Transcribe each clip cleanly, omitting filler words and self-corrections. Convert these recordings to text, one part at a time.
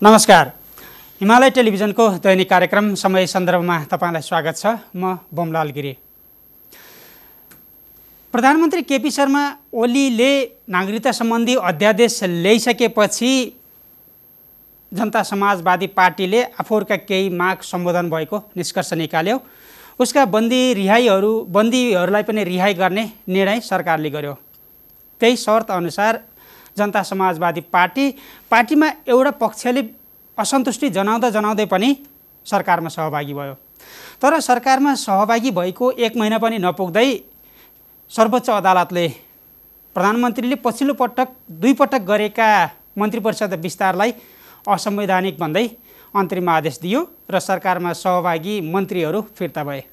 नमस्कार। हिमालय टेलिभिजनको दैनिक कार्यक्रम समय सन्दर्भमा तपाईलाई स्वागत छ। म बोमलाल गिरी। प्रधानमन्त्री केपी शर्मा ओलीले नागरिकता सम्बन्धी अध्यादेश ल्याइसकेपछि जनता समाजवादी पार्टीले आफूहरूका केही माग सम्बोधन भएको निष्कर्ष निकाल्यो। उसका बन्दीहरूलाई पनि रिहाई गर्ने निर्णय सरकारले गर्यो। त्यही शर्त अनुसार जनता समाजवादी पार्टीमा एउटा पक्षले असन्तुष्टि जनाउँदै पनि सरकारमा सहभागी भयो। तर सरकारमा सहभागी भएको 1 महिना पनि नपुग्दै सर्वोच्च अदालतले प्रधानमन्त्रीले पछिल्लो पटक 2 पटक गरेका मन्त्री परिषद विस्तारलाई असंवैधानिक भन्दै अन्तरिम आदेश दियो र सरकारमा सहभागी मन्त्रीहरू फिर्ता भए।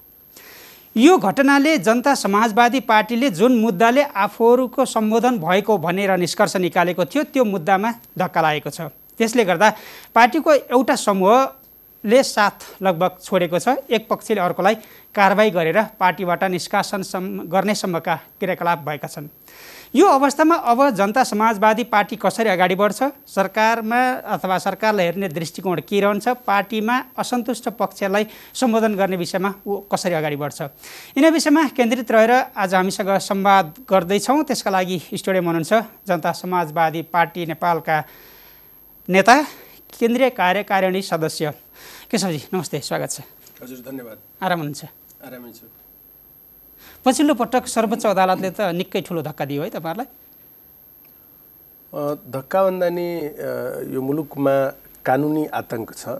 यो घटनाले जनता समाजवादी पार्टीले जुन मुद्दाले आफूहरूको सम्बोधन भएको भनेर निष्कर्ष निकालेको थियो त्यो मुद्दामा धक्का लागेको छ। त्यसले गर्दा पार्टीको एउटा समूहले साथ लगभग छोडेको छ। एक पक्षले अर्कोलाई कारबाही गरेर पार्टीबाट निष्कासन गर्नेसम्मका क्रियाकलाप भएका छन्। यो अवस्थामा अब जनता समाजवादी पार्टी कसरी अगाडि बढ्छ, सरकारमा अथवा सरकारलाई हेर्ने दृष्टिकोण के रहन्छ, पार्टीमा असन्तुष्ट पक्षलाई सम्बोधन गर्ने विषयमा ऊ कसरी अगाडि बढ्छ, यिनै विषयमा केन्द्रित रहेर आज हामीसँग संवाद गर्दैछौँ। त्यसका लागि स्टुडियोमा हुनुहुन्छ जनता समाजवादी पार्टी नेपालका नेता, केन्द्रीय कार्यकारिणी सदस्य केशवजी, नमस्ते, स्वागत छ। हजुर, धन्यवाद। आराम हुनुहुन्छ? आरामै छु। पछिल्लो पटक सर्वोच्च अदालतले त निकै ठुलो धक्का दियो है तपाईँहरूलाई? धक्का भन्दा नि यो मुलुकमा कानुनी आतंक छ।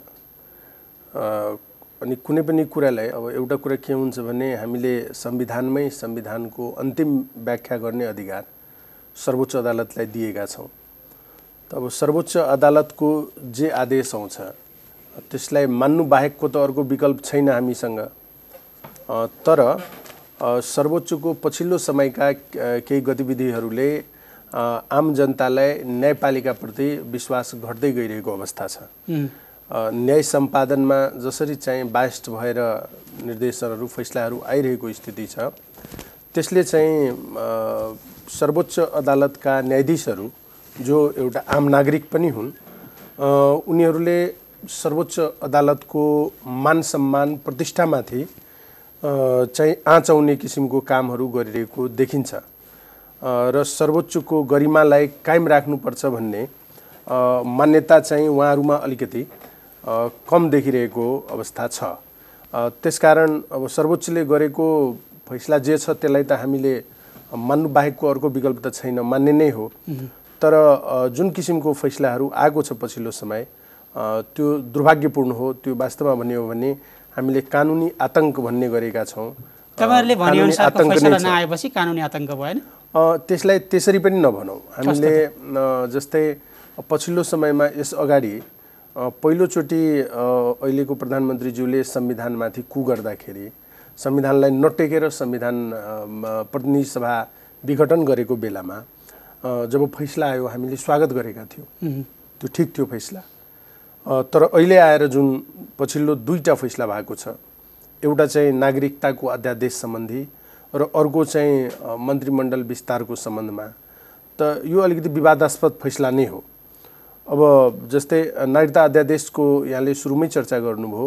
अनि कुनै पनि कुरालाई अब एउटा कुरा के हुन्छ भने हामीले संविधानको अन्तिम व्याख्या गर्ने अधिकार सर्वोच्च अदालतलाई दिएका छौँ। अब सर्वोच्च अदालतको जे आदेश आउँछ त्यसलाई मान्नु बाहेकको त अर्को विकल्प छैन हामीसँग। तर सर्वोच्चको पछिल्लो समयका केही गतिविधिहरूले आम जनतालाई न्यायपालिकाप्रति विश्वास घट्दै गइरहेको अवस्था छ। न्याय सम्पादनमा जसरी चाहिँ बायस्ड भएर निर्देशनहरू फैसलाहरू आइरहेको स्थिति छ, त्यसले चाहिँ सर्वोच्च अदालतका न्यायाधीशहरू जो एउटा आम नागरिक पनि हुन्, उनीहरूले सर्वोच्च अदालतको मान सम्मान प्रतिष्ठामाथि चाहिँ आँच आउने किसिमको कामहरू गरिरहेको देखिन्छ र सर्वोच्चको गरिमालाई कायम राख्नुपर्छ भन्ने मान्यता चाहिँ उहाँहरूमा अलिकति कम देखिरहेको अवस्था छ। त्यसकारण अब सर्वोच्चले गरेको फैसला जे छ त्यसलाई त हामीले मान्नु बाहेकको अर्को विकल्प त छैन, मान्ने नै हो। तर जुन किसिमको फैसलाहरू आएको छ पछिल्लो समय, त्यो दुर्भाग्यपूर्ण हो। त्यो वास्तवमा भन्ने हो भने हामीले कानुनी आतंक भन्ने गरेका छौँ। तपाईहरुले भनेअनुसारको फैसला नआएपछि कानुनी आतंक भएन? त्यसलाई त्यसरी पनि नभनौँ। हामीले जस्तै पछिल्लो समयमा यस अगाडि पहिलोचोटि अहिलेको प्रधानमन्त्रीज्यूले संविधानमाथि कु गर्दाखेरि, संविधानलाई नटेकेर संविधान प्रतिनिधि सभा विघटन गरेको बेलामा जब फैसला आयो हामीले स्वागत गरेका थियौँ। त्यो ठिक थियो फैसला। तर अहिले आएर जुन पछिल्लो 2टा फैसला भएको छ, एउटा चाहिँ नागरिकताको अध्यादेश सम्बन्धी र अर्को चाहिँ मन्त्रीमण्डल विस्तारको सम्बन्धमा, त यो अलिकति विवादास्पद फैसला नै हो। अब जस्तै नागरिकता अध्यादेशको यहाँले सुरुमै चर्चा गर्नुभयो।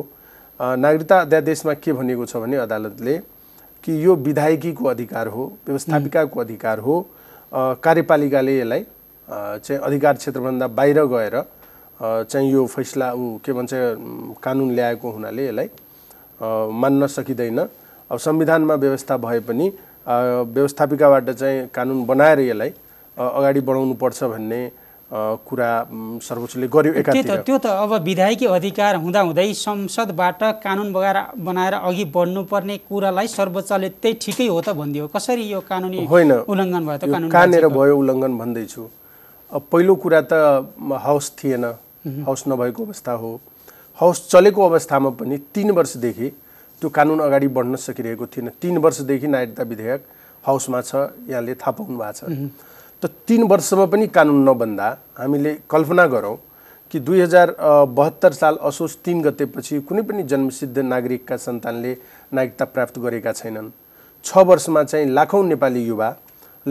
नागरिकता अध्यादेशमा के भनिएको छ भने अदालतले कि यो विधायकीको अधिकार हो, व्यवस्थापिकाको अधिकार हो, कार्यपालिकाले यसलाई चाहिँ अधिकार क्षेत्रभन्दा बाहिर गएर चाहिँ यो फैसला के भन्छ कानुन ल्याएको हुनाले यसलाई मान्न सकिँदैन। अब संविधानमा व्यवस्था भए पनि व्यवस्थापिकाबाट चाहिँ कानुन बनाएर यसलाई अगाडि बढाउनु पर्छ भन्ने कुरा सर्वोच्चले गर्यो एकातिर। त्यो त अब विधायकी अधिकार हुँदाहुँदै संसदबाट कानुन बनाएर अघि बढ्नुपर्ने कुरालाई सर्वोच्चले त्यही ठिकै हो त भनिदियो। कसरी यो कानुनी होइन, उल्लङ्घन भयो त? कानुन कहाँनिर भयो उल्लङ्घन भन्दैछु। अब पहिलो कुरा त हाउस थिएन, हाउस नभएको अवस्था हो। हाउस चलेको अवस्थामा पनि 3 वर्षदेखि त्यो कानुन अगाडि बढ्न सकिरहेको थिएन। 3 वर्षदेखि नागरिकता विधेयक हाउसमा छ, यहाँले थाहा पाउनु भएको छ। त 3 वर्षमा पनि कानुन नबन्दा हामीले कल्पना गरौँ कि 2072 साल असोज 3 गतेपछि कुनै पनि जन्मसिद्ध नागरिकका सन्तानले नागरिकता प्राप्त गरेका छैनन्। 6 वर्षमा चाहिँ लाखौं नेपाली युवा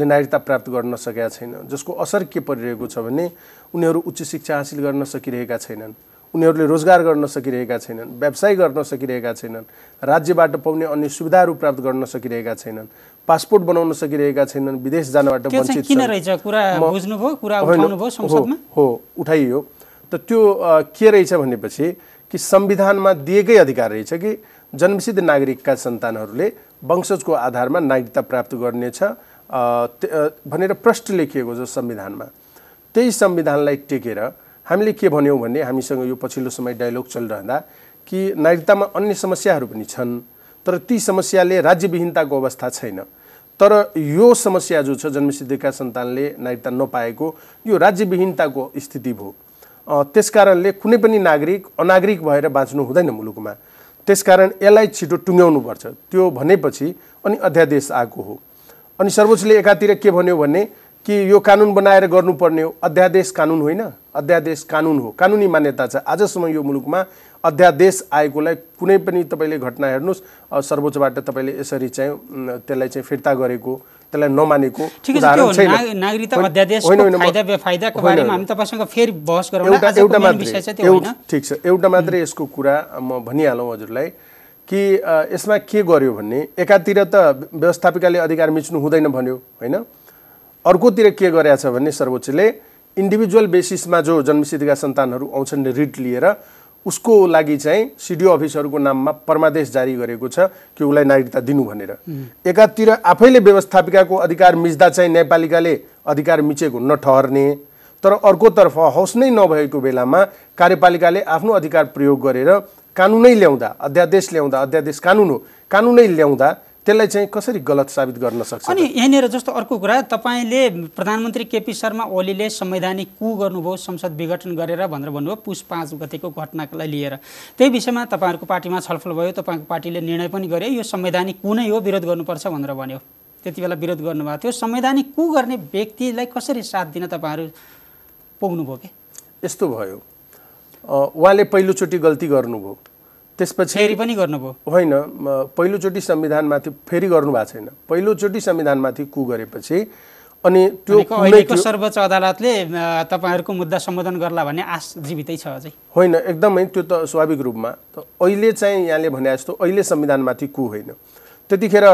नागरिकता प्राप्त गर्न सकेका छैन, जसको असर के परिरहेको छ भने उनीहरू उच्च शिक्षा हासिल गर्न सकिरहेका छैनन्, उनीहरूले रोजगार गर्न सकिरहेका छैनन्, व्यवसाय गर्न सकिरहेका छैनन्, राज्यबाट पाउने अन्य सुविधाहरू प्राप्त गर्न सकिरहेका छैनन्, पासपोर्ट बनाउन सकिरहेका छैनन्, विदेश जानबाट वञ्चित छन्। किन रहेछ कुरा बुझ्नुभयो, कुरा उठाउनुभयो संसदमा? हो, उठाइयो। त त्यो के रहेछ भनेपछि कि संविधानमा दिएकै अधिकार रहेछ कि जन्मसिद्ध नागरिकका सन्तानहरूले वंशजको आधारमा नागरिकता प्राप्त गर्नेछ भनेर प्रष्ट लेखिएको छ संविधानमा। त्यही संविधानलाई टेकेर हामीले के भन्यौँ भने हामीसँग यो पछिल्लो समय डायलग चलिरहँदा कि नागरिकतामा अन्य समस्याहरू पनि छन्, तर ती समस्याले राज्यविहीनताको अवस्था छैन। तर यो समस्या जो छ जन्मसिद्धका सन्तानले नागरिकता नपाएको, यो राज्यविहीनताको स्थिति भयो। त्यसकारणले कुनै पनि नागरिक अनागरिक भएर बाँच्नु हुँदैन मुलुकमा। त्यसकारण यसलाई छिटो टुङ्ग्याउनुपर्छ। त्यो भनेपछि अनि अध्यादेश आएको हो। अनि सर्वोच्चले एकातिर के भन्यो भने कि यो कानुन बनाएर गर्नुपर्ने हो। अध्यादेश कानुन होइन, अध्यादेश कानुन हो, कानुनी मान्यता छ। आजसम्म यो मुलुकमा अध्यादेश आएकोलाई कुनै पनि तपाईँले घटना हेर्नुहोस्, सर्वोच्चबाट तपाईँले यसरी चाहिँ त्यसलाई चाहिँ फिर्ता गरेको, त्यसलाई नमानेको उदाहरण छैन। नागरिकता अध्यादेशको फाइदा बेफाइदाको बारेमा हामी तपाईसँग फेरि बहस गरौँला। एउटा मात्रै ठिक छ, एउटा मात्रै यसको कुरा म भनिहालौँ हजुरलाई कि यसमा के गर्यो भने एकातिर त व्यवस्थापिकाले अधिकार मिच्नु हुँदैन भन्यो होइन, अर्कोतिर के गरेछ भने सर्वोच्चले इन्डिभिजुअल बेसिसमा जो जन्मसिद्धका सन्तानहरू आउँछन् रिट लिएर उसको लागि चाहिँ सिडिओ अफिसरको नाममा परमादेश जारी गरेको छ कि उसलाई नागरिकता दिनु भनेर। एकातिर आफैले व्यवस्थापिकाको अधिकार मिच्दा चाहिँ न्यायपालिकाले अधिकार मिचेको नठहर्ने, तर अर्कोतर्फ हौस नै नभएको बेलामा कार्यपालिकाले आफ्नो अधिकार प्रयोग गरेर कानुनै ल्याउँदा, अध्यादेश ल्याउँदा, अध्यादेश कानुन हो, कानुनै ल्याउँदा त्यसलाई चाहिँ कसरी गलत साबित गर्न सक्छ? अनि यहाँनिर जस्तो अर्को कुरा, तपाईँले प्रधानमन्त्री केपी शर्मा ओलीले संवैधानिक कु गर्नुभयो संसद विघटन गरेर भनेर भन्नुभयो पुस 5 गतेको घटनालाई लिएर। त्यही विषयमा तपाईँहरूको पार्टीमा छलफल भयो, तपाईँको पार्टीले निर्णय पनि गर्यो यो संवैधानिक कु नै हो, विरोध गर्नुपर्छ भनेर भन्यो। त्यति बेला विरोध गर्नुभएको थियो। संवैधानिक कु गर्ने व्यक्तिलाई कसरी साथ दिन तपाईँहरू पुग्नुभयो? कि यस्तो भयो, उहाँले पहिलोचोटि गल्ती गर्नुभयो, त्यसपछि फेरि पनि गर्नुभयो? होइन, पहिलोचोटि संविधानमाथि फेरि गर्नु भएको छैन। पहिलोचोटि संविधानमाथि कु गरेपछि अनि त्यो अहिलेको सर्वोच्च अदालतले तपाईँहरूको मुद्दा सम्बोधन गर्ला भन्ने आश जीवितै छ अझै? होइन, एकदमै त्यो त स्वाभाविक रूपमा त अहिले चाहिँ यहाँले भने जस्तो अहिले संविधानमाथि कु होइन। त्यतिखेर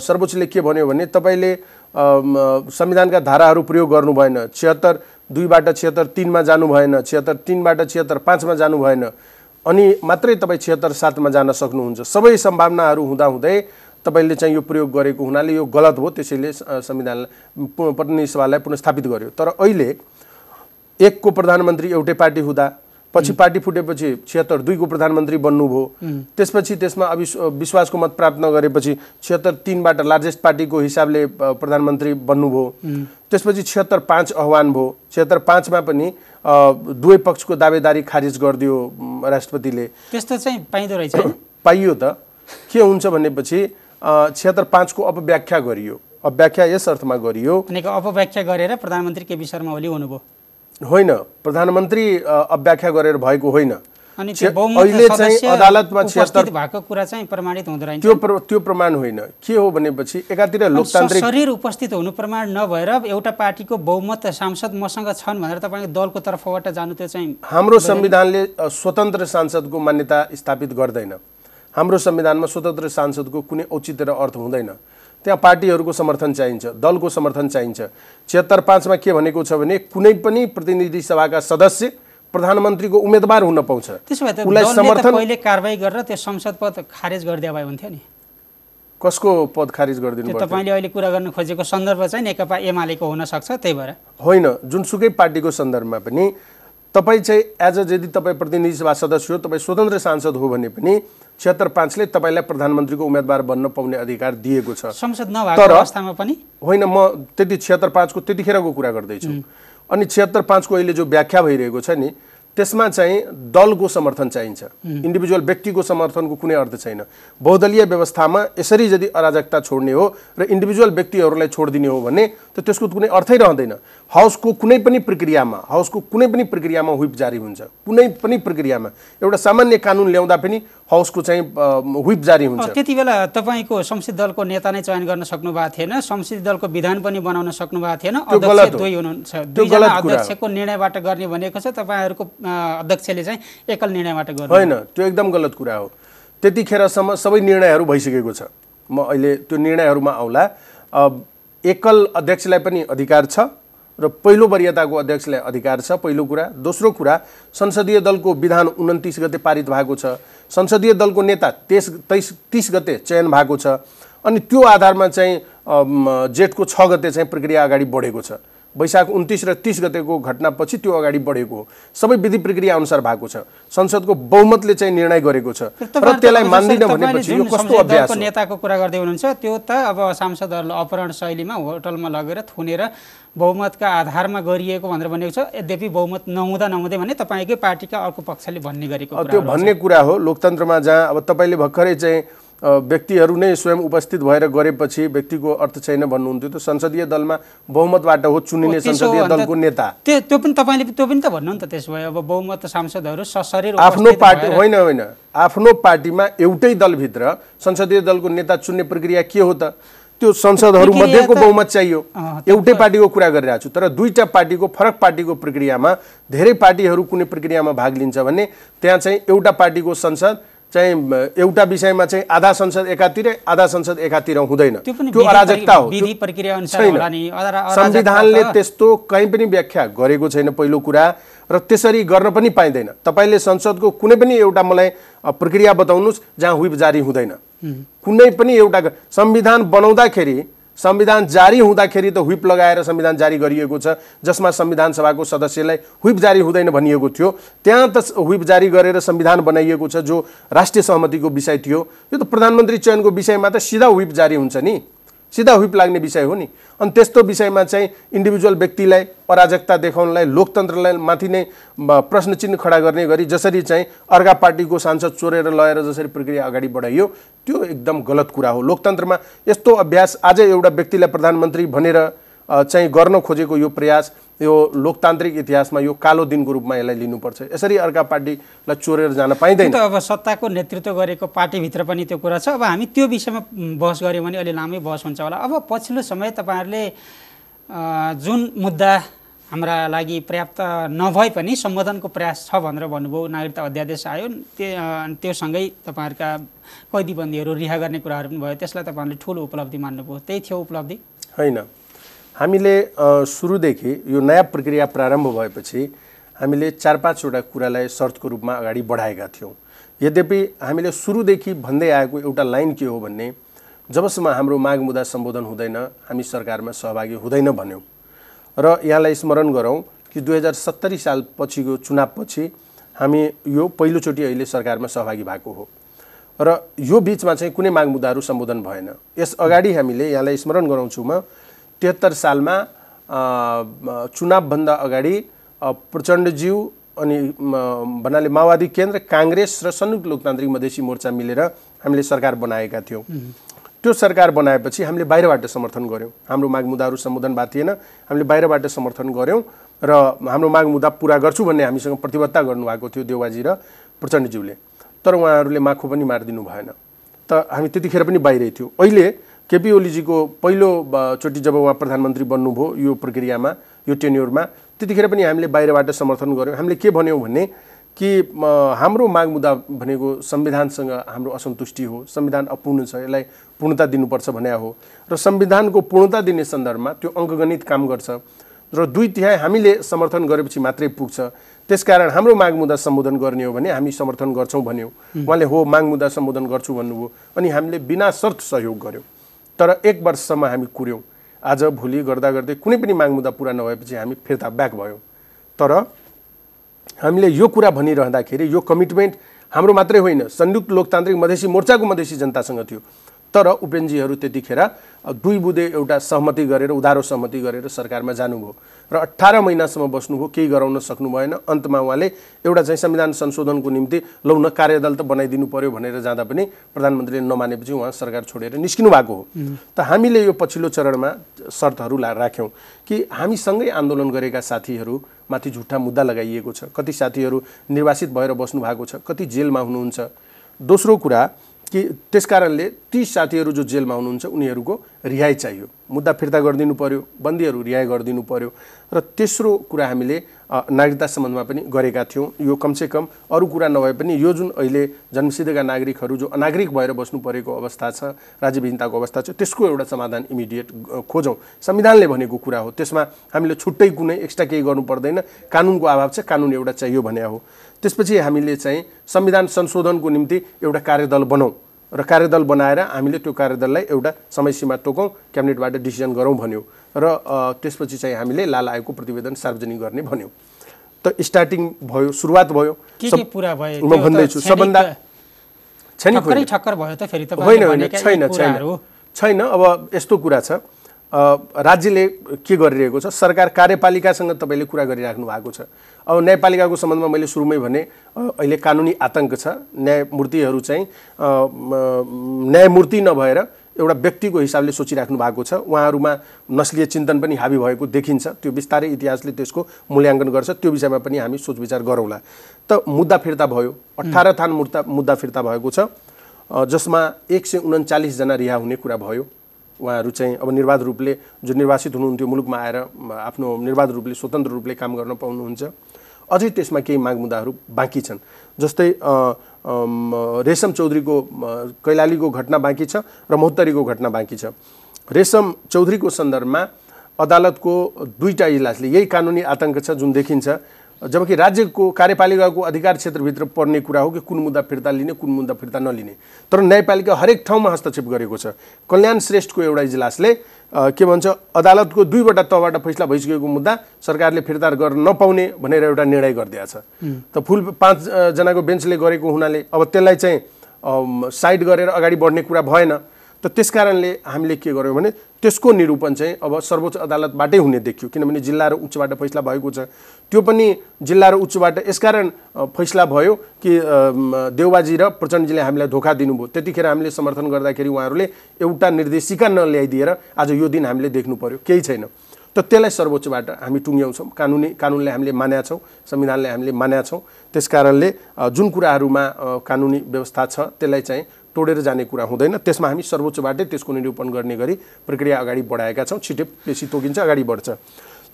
सर्वोच्चले के भन्यो भने तपाईँले संविधानका धाराहरू प्रयोग गर्नु भएन, 76(2)बाट 76(3)मा जानु भएन, 76(3)बाट 76(5)मा जानु भएन, अनि मात्रै तपाईँ 76(7)मा जान सक्नुहुन्छ। सबै सम्भावनाहरू हुँदाहुँदै तपाईँले चाहिँ यो प्रयोग गरेको हुनाले यो गलत हो, त्यसैले संविधानलाई प्रतिनिधि सभालाई पुनर्स्थापित गर्यो। तर अहिले 1 को प्रधानमन्त्री एउटै पार्टी हुँदा पछि पार्टी फुटेपछि 76(2) को प्रधानमन्त्री बन्नुभयो, त्यसपछि त्यसमा विश्वासको मत प्राप्त नगरेपछि 76(3)बाट लार्जेस्ट पार्टीको हिसाबले प्रधानमन्त्री बन्नुभयो, त्यसपछि 76(5) आह्वान भयो। 76(5)मा पनि दुवै पक्षको दावेदारी खारिज गरिदियो राष्ट्रपतिले। त्यस्तो चाहिँ पाइँदो रहेछ? पाइयो त। के हुन्छ भनेपछि 76(5) को अपव्याख्या गरियो। अपव्याख्या यस अर्थमा गरियो, अपव्याख्या गरेर प्रधानमन्त्री केपी शर्मा ओली हुनुभयो? होइन, प्रधानमन्त्री अव्याख्या गरेर भएको होइन। अनि अहिले चाहिँ अदालतमा 76 भएको कुरा चाहिँ प्रमाणित हुँदो रहेछ? त्यो प्रमाण होइन। के हो भनेपछि एकातिर लोकतान्त्रिक शरीर उपस्थित हुनु प्रमाण नभएर एउटा पार्टीको बहुमत सांसद मसँग छन् भनेर तपाईँको दलको तर्फबाट जानु त्यो चाहिँ हाम्रो संविधानले स्वतन्त्र सांसदको मान्यता स्थापित गर्दैन। हाम्रो संविधानमा स्वतन्त्र सांसदको कुनै औचित्य र अर्थ हुँदैन। त्यहाँ पार्टीहरूको समर्थन चाहिन्छ, दलको समर्थन चाहिन्छ। 76(5)मा के भनेको छ भने कुनै पनि प्रतिनिधि सभाका सदस्य प्रधानमन्त्रीको उम्मेदवार हुन पाउँछ। त्यसो भए दलले समर्थन पहिले कारबाही गरेर त्यो संसद पद खारेज गरिदिए भए हुन्थ्यो नि? कसको पद खारिज गरिदिनु पर्छ? तपाईँले अहिले कुरा गर्न खोजेको सन्दर्भ चाहिँ नेकपा एमालेको हुन सक्छ, त्यही भएर होइन। जुनसुकै पार्टीको सन्दर्भमा पनि तपाईँ चाहिँ एज अ यदि तपाईँ प्रतिनिधि सभा सदस्य हो, तपाईँ स्वतन्त्र सांसद हो भने पनि 76(5)ले तपाईँलाई प्रधानमन्त्रीको उम्मेदवार बन्न पाउने अधिकार दिएको छ। संसद नभएको अवस्थामा पनि होइन। म त्यति 76(5) को त्यतिखेरको कुरा गर्दैछु। अनि 76(5) को अहिले जो व्याख्या भइरहेको छ नि त्यसमा चाहिँ दलको समर्थन चाहिन्छ, इन्डिभिजुअल व्यक्तिको समर्थनको कुनै अर्थ छैन। बहुदलीय व्यवस्थामा यसरी यदि अराजकता छोड्ने हो र इन्डिभिजुअल व्यक्तिहरूलाई छोडिदिने हो भने त त्यसको कुनै अर्थै रहँदैन। हाउसको कुनै पनि प्रक्रियामा व्हिप जारी हुन्छ, कुनै पनि प्रक्रियामा एउटा सामान्य कानुन ल्याउँदा पनि हाउसको चाहिँ व्हिप जारी हुन्छ। त्यति बेला तपाईको संसदीय दलको नेता नै चयन गर्न सक्नु भएको थिएन, संसदीय दलको विधान पनि बनाउन सक्नु भएको थिएन, अध्यक्ष दुई हुनुहुन्छ, दुईजना अध्यक्षको निर्णयबाट गर्ने भनेको छ, तपाईहरुको अध्यक्षले चाहिँ एकल निर्णयबाट गर्ने होइन, त्यो एकदम गलत कुरा हो। त्यतिखेरसम्म सबै निर्णयहरू भइसकेको छ, म अहिले त्यो निर्णयहरूमा आउला। एकल अध्यक्षलाई पनि अधिकार छ र पहिलो वरियताको अध्यक्षलाई अधिकार छ, पहिलो कुरा। दोस्रो कुरा, संसदीय दलको विधान 29 गते पारित भएको छ, संसदीय दलको नेता 30 गते चयन भएको छ, अनि त्यो आधारमा चाहिँ जेठको 6 गते चाहिँ प्रक्रिया अगाडि बढेको छ। वैशाख 29 र 30 गतेको घटनापछि त्यो अगाडि बढेको हो, सबै विधि प्रक्रिया अनुसार भएको छ, संसदको बहुमतले चाहिँ निर्णय गरेको छ। र त्यसलाई मान्दिन भनेपछि यो कस्तो अभ्यास हो? नेताको कुरा गर्दै हुनुहुन्छ, त्यो त अब सांसदहरुले अपहरण शैलीमा होटलमा लगेर थुनेर बहुमतका आधारमा गरिएको भनेर भनेको छ। यद्यपि बहुमत नहुँदै भने तपाईकै पार्टीका अर्को पक्षले भन्ने गरेको कुरा त्यो भन्ने कुरा हो। लोकतन्त्रमा जहाँ अब तपाईले भर्खरै चाहिँ व्यक्तिहरू नै स्वयं उपस्थित भएर गरेपछि व्यक्तिको अर्थ छैन भन्नुहुन्थ्यो, त संसदीय दलमा बहुमतबाट हो चुनिने संसदीय दलको नेता। त्यो पनि तपाईले त्यो पनि त भन्नु नि त। त्यसो भए अब बहुमत सांसदहरू सशरीर आफ्नो पार्टी होइन, आफ्नो पार्टीमा एउटै दलभित्र संसदीय दलको नेता चुन्ने प्रक्रिया के हो त? त्यो संसदहरू मध्येको बहुमत चाहियो। एउटै पार्टीको कुरा गरिरहेको छु, तर दुईटा पार्टीको फरक पार्टीको प्रक्रियामा धेरै पार्टीहरू कुनै प्रक्रियामा भाग लिन्छ भने त्यहाँ चाहिँ एउटा पार्टीको संसद चाहिँ एउटा विषयमा चाहिँ आधा संसद एकातिर आधा संसद एकातिर हुँदैन, त्यो अराजकता हो। विधि प्रक्रिया अनुसार होला नि, संविधानले त्यस्तो कहीँ पनि व्याख्या गरेको छैन पहिलो कुरा, र त्यसरी गर्न पनि पाइँदैन। तपाईले संसदको कुनै पनि एउटा मलाई प्रक्रिया बताउनुस् जहाँ व्हिप जारी हुँदैन। कुनै पनि एउटा संविधान बनाउँदाखेरि, संविधान जारी हुँदाखेरि त व्हिप लगाएर संविधान जारी गरिएको छ, जसमा संविधान सभाको सदस्यलाई व्हिप जारी हुँदैन भनिएको थियो। त्यहाँ त व्हिप जारी गरेर संविधान बनाइएको छ जो राष्ट्रिय सहमतिको विषय थियो। यो त प्रधानमन्त्री चयनको विषयमा त सिधा व्हिप जारी हुन्छ नि, सिधा व्हिप लाग्ने विषय हो नि। अनि त्यस्तो विषयमा चाहिँ इन्डिभिजुअल व्यक्तिलाई अराजकता देखाउनलाई, लोकतन्त्रलाई माथि नै प्रश्न चिन्ह खडा गर्ने गरी जसरी चाहिँ अर्का पार्टीको सांसद चोरेर लगेर जसरी प्रक्रिया अगाडि बढाइयो, त्यो एकदम गलत कुरा हो। लोकतन्त्रमा यस्तो अभ्यास आज एउटा व्यक्तिलाई प्रधानमन्त्री भनेर चाहिँ गर्न खोजेको यो प्रयास, यो लोकतान्त्रिक इतिहासमा यो कालो दिनको रूपमा यसलाई लिनुपर्छ। यसरी अर्का पार्टीलाई चोरेर जान पाइँदैन। अब सत्ताको नेतृत्व गरेको पार्टीभित्र पनि त्यो कुरा छ। अब हामी त्यो विषयमा बहस गऱ्यौँ भने अलि लामै बहस हुन्छ होला। अब पछिल्लो समय तपाईँहरूले जुन मुद्दा हाम्रा लागि पर्याप्त नभए पनि सम्बोधनको प्रयास छ भनेर भन्नुभयो, नागरिकता अध्यादेश आयो, त्यो सँगै तपाईँहरूका कैदीबन्दीहरू रिहा गर्ने कुराहरू पनि भयो, त्यसलाई तपाईँहरूले ठुलो उपलब्धि मान्नुभयो, त्यही थियो उपलब्धि? होइन, हामीले सुरुदेखि यो नयाँ प्रक्रिया प्रारम्भ भएपछि हामीले 4-5 कुरालाई शर्तको रूपमा अगाडि बढाएका थियौँ। यद्यपि हामीले सुरुदेखि भन्दै आएको एउटा लाइन के हो भन्ने, जबसम्म हाम्रो माग मुद्दा सम्बोधन हुँदैन हामी सरकारमा सहभागी हुँदैन भन्यौँ। र यहाँलाई स्मरण गरौँ कि 2070 साल पछिको चुनावपछि हामी यो पहिलोचोटि अहिले सरकारमा सहभागी भएको हो, र यो बिचमा चाहिँ कुनै माग मुद्दाहरू सम्बोधन भएन। यस अगाडि हामीले यहाँलाई स्मरण गराउँछु, म 73 सालमा चुनावभन्दा अगाडि प्रचण्डज्यू अनि भन्नाले माओवादी केन्द्र, काङ्ग्रेस र संयुक्त लोकतान्त्रिक मधेसी मोर्चा मिलेर हामीले सरकार बनाएका थियौँ। त्यो सरकार बनाएपछि हामीले बाहिरबाट समर्थन गऱ्यौँ। हाम्रो माग मुद्दाहरू सम्बोधन भएको थिएन, हामीले बाहिरबाट समर्थन गऱ्यौँ र हाम्रो माग मुद्दा पुरा गर्छु भन्ने हामीसँग प्रतिबद्धता गर्नुभएको थियो देउवाजी र प्रचण्डज्यूले। तर उहाँहरूले माखो पनि मारिदिनु भएन, त हामी त्यतिखेर पनि बाहिरै थियौँ। अहिले केपी ओलीजीको पहिलोचोटि जब उहाँ प्रधानमन्त्री बन्नुभयो यो प्रक्रियामा, यो टेन्योरमा, त्यतिखेर पनि हामीले बाहिरबाट समर्थन गऱ्यौँ। हामीले के भन्यौँ भने कि हाम्रो माग मुद्दा भनेको संविधानसँग हाम्रो असन्तुष्टि हो, संविधान अपूर्ण छ, यसलाई पूर्णता दिनुपर्छ भन्ने हो, र संविधानको पूर्णता दिने सन्दर्भमा त्यो अङ्कगणित काम गर्छ, र 2/3 हामीले समर्थन गरेपछि मात्रै पुग्छ। त्यसकारण हाम्रो माग मुद्दा सम्बोधन गर्ने हो भने हामी समर्थन गर्छौँ भन्यौँ। उहाँले हो माग मुद्दा सम्बोधन गर्छु भन्नुभयो, अनि हामीले बिना शर्त सहयोग गऱ्यौँ। तर 1 वर्षसम्म हामी कुर्यौँ। आज भोलि गर्दा गर्दै कुनै पनि माग मुद्दा पुरा नभएपछि हामी फिर्ता ब्याक भयौँ। तर हामीले यो कुरा भनिरहँदाखेरि यो कमिटमेन्ट हाम्रो मात्रै होइन, संयुक्त लोकतान्त्रिक मधेसी मोर्चाको मधेसी जनतासँग थियो। तर उपेन्द्रजीहरू त्यतिखेर दुई बुँदे एउटा सहमति गरेर उधारो सहमति गरेर सरकारमा जानुभयो र 18 महिनासम्म बस्नुभयो, केही गराउन सक्नु भएन। अन्तमा उहाँले एउटा चाहिँ संविधान संशोधनको निम्ति लौ न कार्यदल त बनाइदिनु पर्यो भनेर जाँदा पनि प्रधानमन्त्रीले नमानेपछि उहाँ सरकार छोडेर निस्किनु भएको हो। त हामीले यो पछिल्लो चरणमा शर्तहरू राख्यौँ कि हामीसँगै आन्दोलन गरेका साथीहरूमाथि झुट्टा मुद्दा लगाइएको छ, कति साथीहरू निर्वासित भएर बस्नु भएको छ, कति जेलमा हुनुहुन्छ। दोस्रो कुरा कि त्यसकारणले ती साथीहरू जो जेलमा हुनुहुन्छ उनीहरूको रिहाई चाहियो, मुद्दा फिर्ता गरिदिनु पर्यो, बन्दीहरू रिहाई गरिदिनु पर्यो। र तेस्रो कुरा हामीले नागरिकता सम्बन्धमा पनि गरेका थियौँ। यो कमसेकम अरू कुरा नभए पनि यो जुन अहिले जन्मसिद्धका नागरिकहरू जो अनागरिक भएर बस्नु परेको अवस्था छ, राज्यविहीनताको अवस्था छ, त्यसको एउटा समाधान इमिडिएट खोजौँ। संविधानले भनेको कुरा हो, त्यसमा हामीले छुट्टै कुनै एक्स्ट्रा केही गर्नु पर्दैन। कानुनको अभाव छ, कानुन एउटा चाहियो भने हो। त्यसपछि हामीले चाहिँ संविधान संशोधनको निम्ति एउटा कार्यदल बनाऊँ र कार्यदल बनाएर हामीले त्यो कार्यदललाई एउटा समय सीमा तोकौँ, क्याबिनेटबाट डिसिजन गरौँ भन्यो र त्यसपछि चाहिँ हामीले लाल आयोगको प्रतिवेदन सार्वजनिक गर्ने भन्यो। त स्टार्टिङ भयो, सुरुवात भयो। के पुरा भयो म भन्दैछु सबभन्दा ठक्कर भयो त फेरि त छैन। अब यस्तो कुरा छ, राज्यले के गरिरहेको छ, सरकार कार्यपालिकासँग तपाईँले कुरा गरिराख्नु भएको छ। अब न्यायपालिकाको सम्बन्धमा मैले सुरुमै भने अहिले कानुनी आतंक छ। न्यायमूर्तिहरू चाहिँ न्यायमूर्ति नभएर एउटा व्यक्तिको हिसाबले सोचिराख्नु भएको छ। उहाँहरूमा नस्लीय चिन्तन पनि हाबी भएको देखिन्छ। त्यो बिस्तारै इतिहासले त्यसको मूल्याङ्कन गर्छ, त्यो विषयमा पनि हामी सोचविचार गरौँला। त मुद्दा फिर्ता भयो, 18 थान मुद्दा फिर्ता भएको छ, जसमा 139 जना रिहा हुने कुरा भयो। उहाँहरू चाहिँ अब निर्वाध रूपले जो निर्वासित हुनुहुन्थ्यो मुलुकमा आएर आफ्नो निर्वाध रूपले स्वतन्त्र रूपले काम गर्न पाउनुहुन्छ। अझै त्यसमा केही माग मुद्दाहरू बाँकी छन्, जस्तै रेशम चौधरीको कैलालीको घटना बाँकी छ र महोत्तरीको घटना बाँकी छ। रेशम चौधरीको सन्दर्भमा अदालतको दुईटा इजलासले यही कानुनी आतंक छ जुन देखिन्छ, जबकि राज्यको कार्यपालिकाको अधिकार क्षेत्रभित्र पर्ने कुरा हो कि कुन मुद्दा फिर्ता लिने, कुन मुद्दा फिर्ता नलिने। तर न्यायपालिका हरेक ठाउँमा हस्तक्षेप गरेको छ। कल्याण श्रेष्ठको एउटा इजलासले के भन्छ, अदालतको दुईवटा तहबाट फैसला भइसकेको मुद्दा सरकारले फिर्ता गर्न नपाउने भनेर एउटा निर्णय गरिदिएको छ। त फुल 5 जनाको बेन्चले गरेको हुनाले अब त्यसलाई चाहिँ साइड गरेर अगाडि बढ्ने कुरा भएन। त त्यसकारणले हामीले के गर्यौँ भने त्यसको निरूपण चाहिँ अब सर्वोच्च अदालतबाटै हुने देखियो, किनभने जिल्ला र उच्चबाट फैसला भएको छ। त्यो पनि जिल्ला र उच्चबाट यसकारण फैसला भयो कि देउबाजी र प्रचण्डजीले हामीलाई धोका दिनुभयो। त्यतिखेर हामीले समर्थन गर्दाखेरि उहाँहरूले एउटा निर्देशिका नल्याइदिएर आज यो दिन हामीले देख्नु पर्यो, केही छैन। त त्यसलाई सर्वोच्चबाट हामी टुङ्ग्याउँछौँ। कानुनले हामीले मान्या छौँ, संविधानले हामीले मान्या छौँ। त्यसकारणले जुन कुराहरूमा कानुनी व्यवस्था छ त्यसलाई चाहिँ तोडेर जाने कुरा हुँदैन। त्यसमा हामी सर्वोच्चबाटै त्यसको निरूपण गर्ने गरी प्रक्रिया अगाडि बढाएका छौँ। छिटै पेशी तोकिन्छ, अगाडि बढ्छ।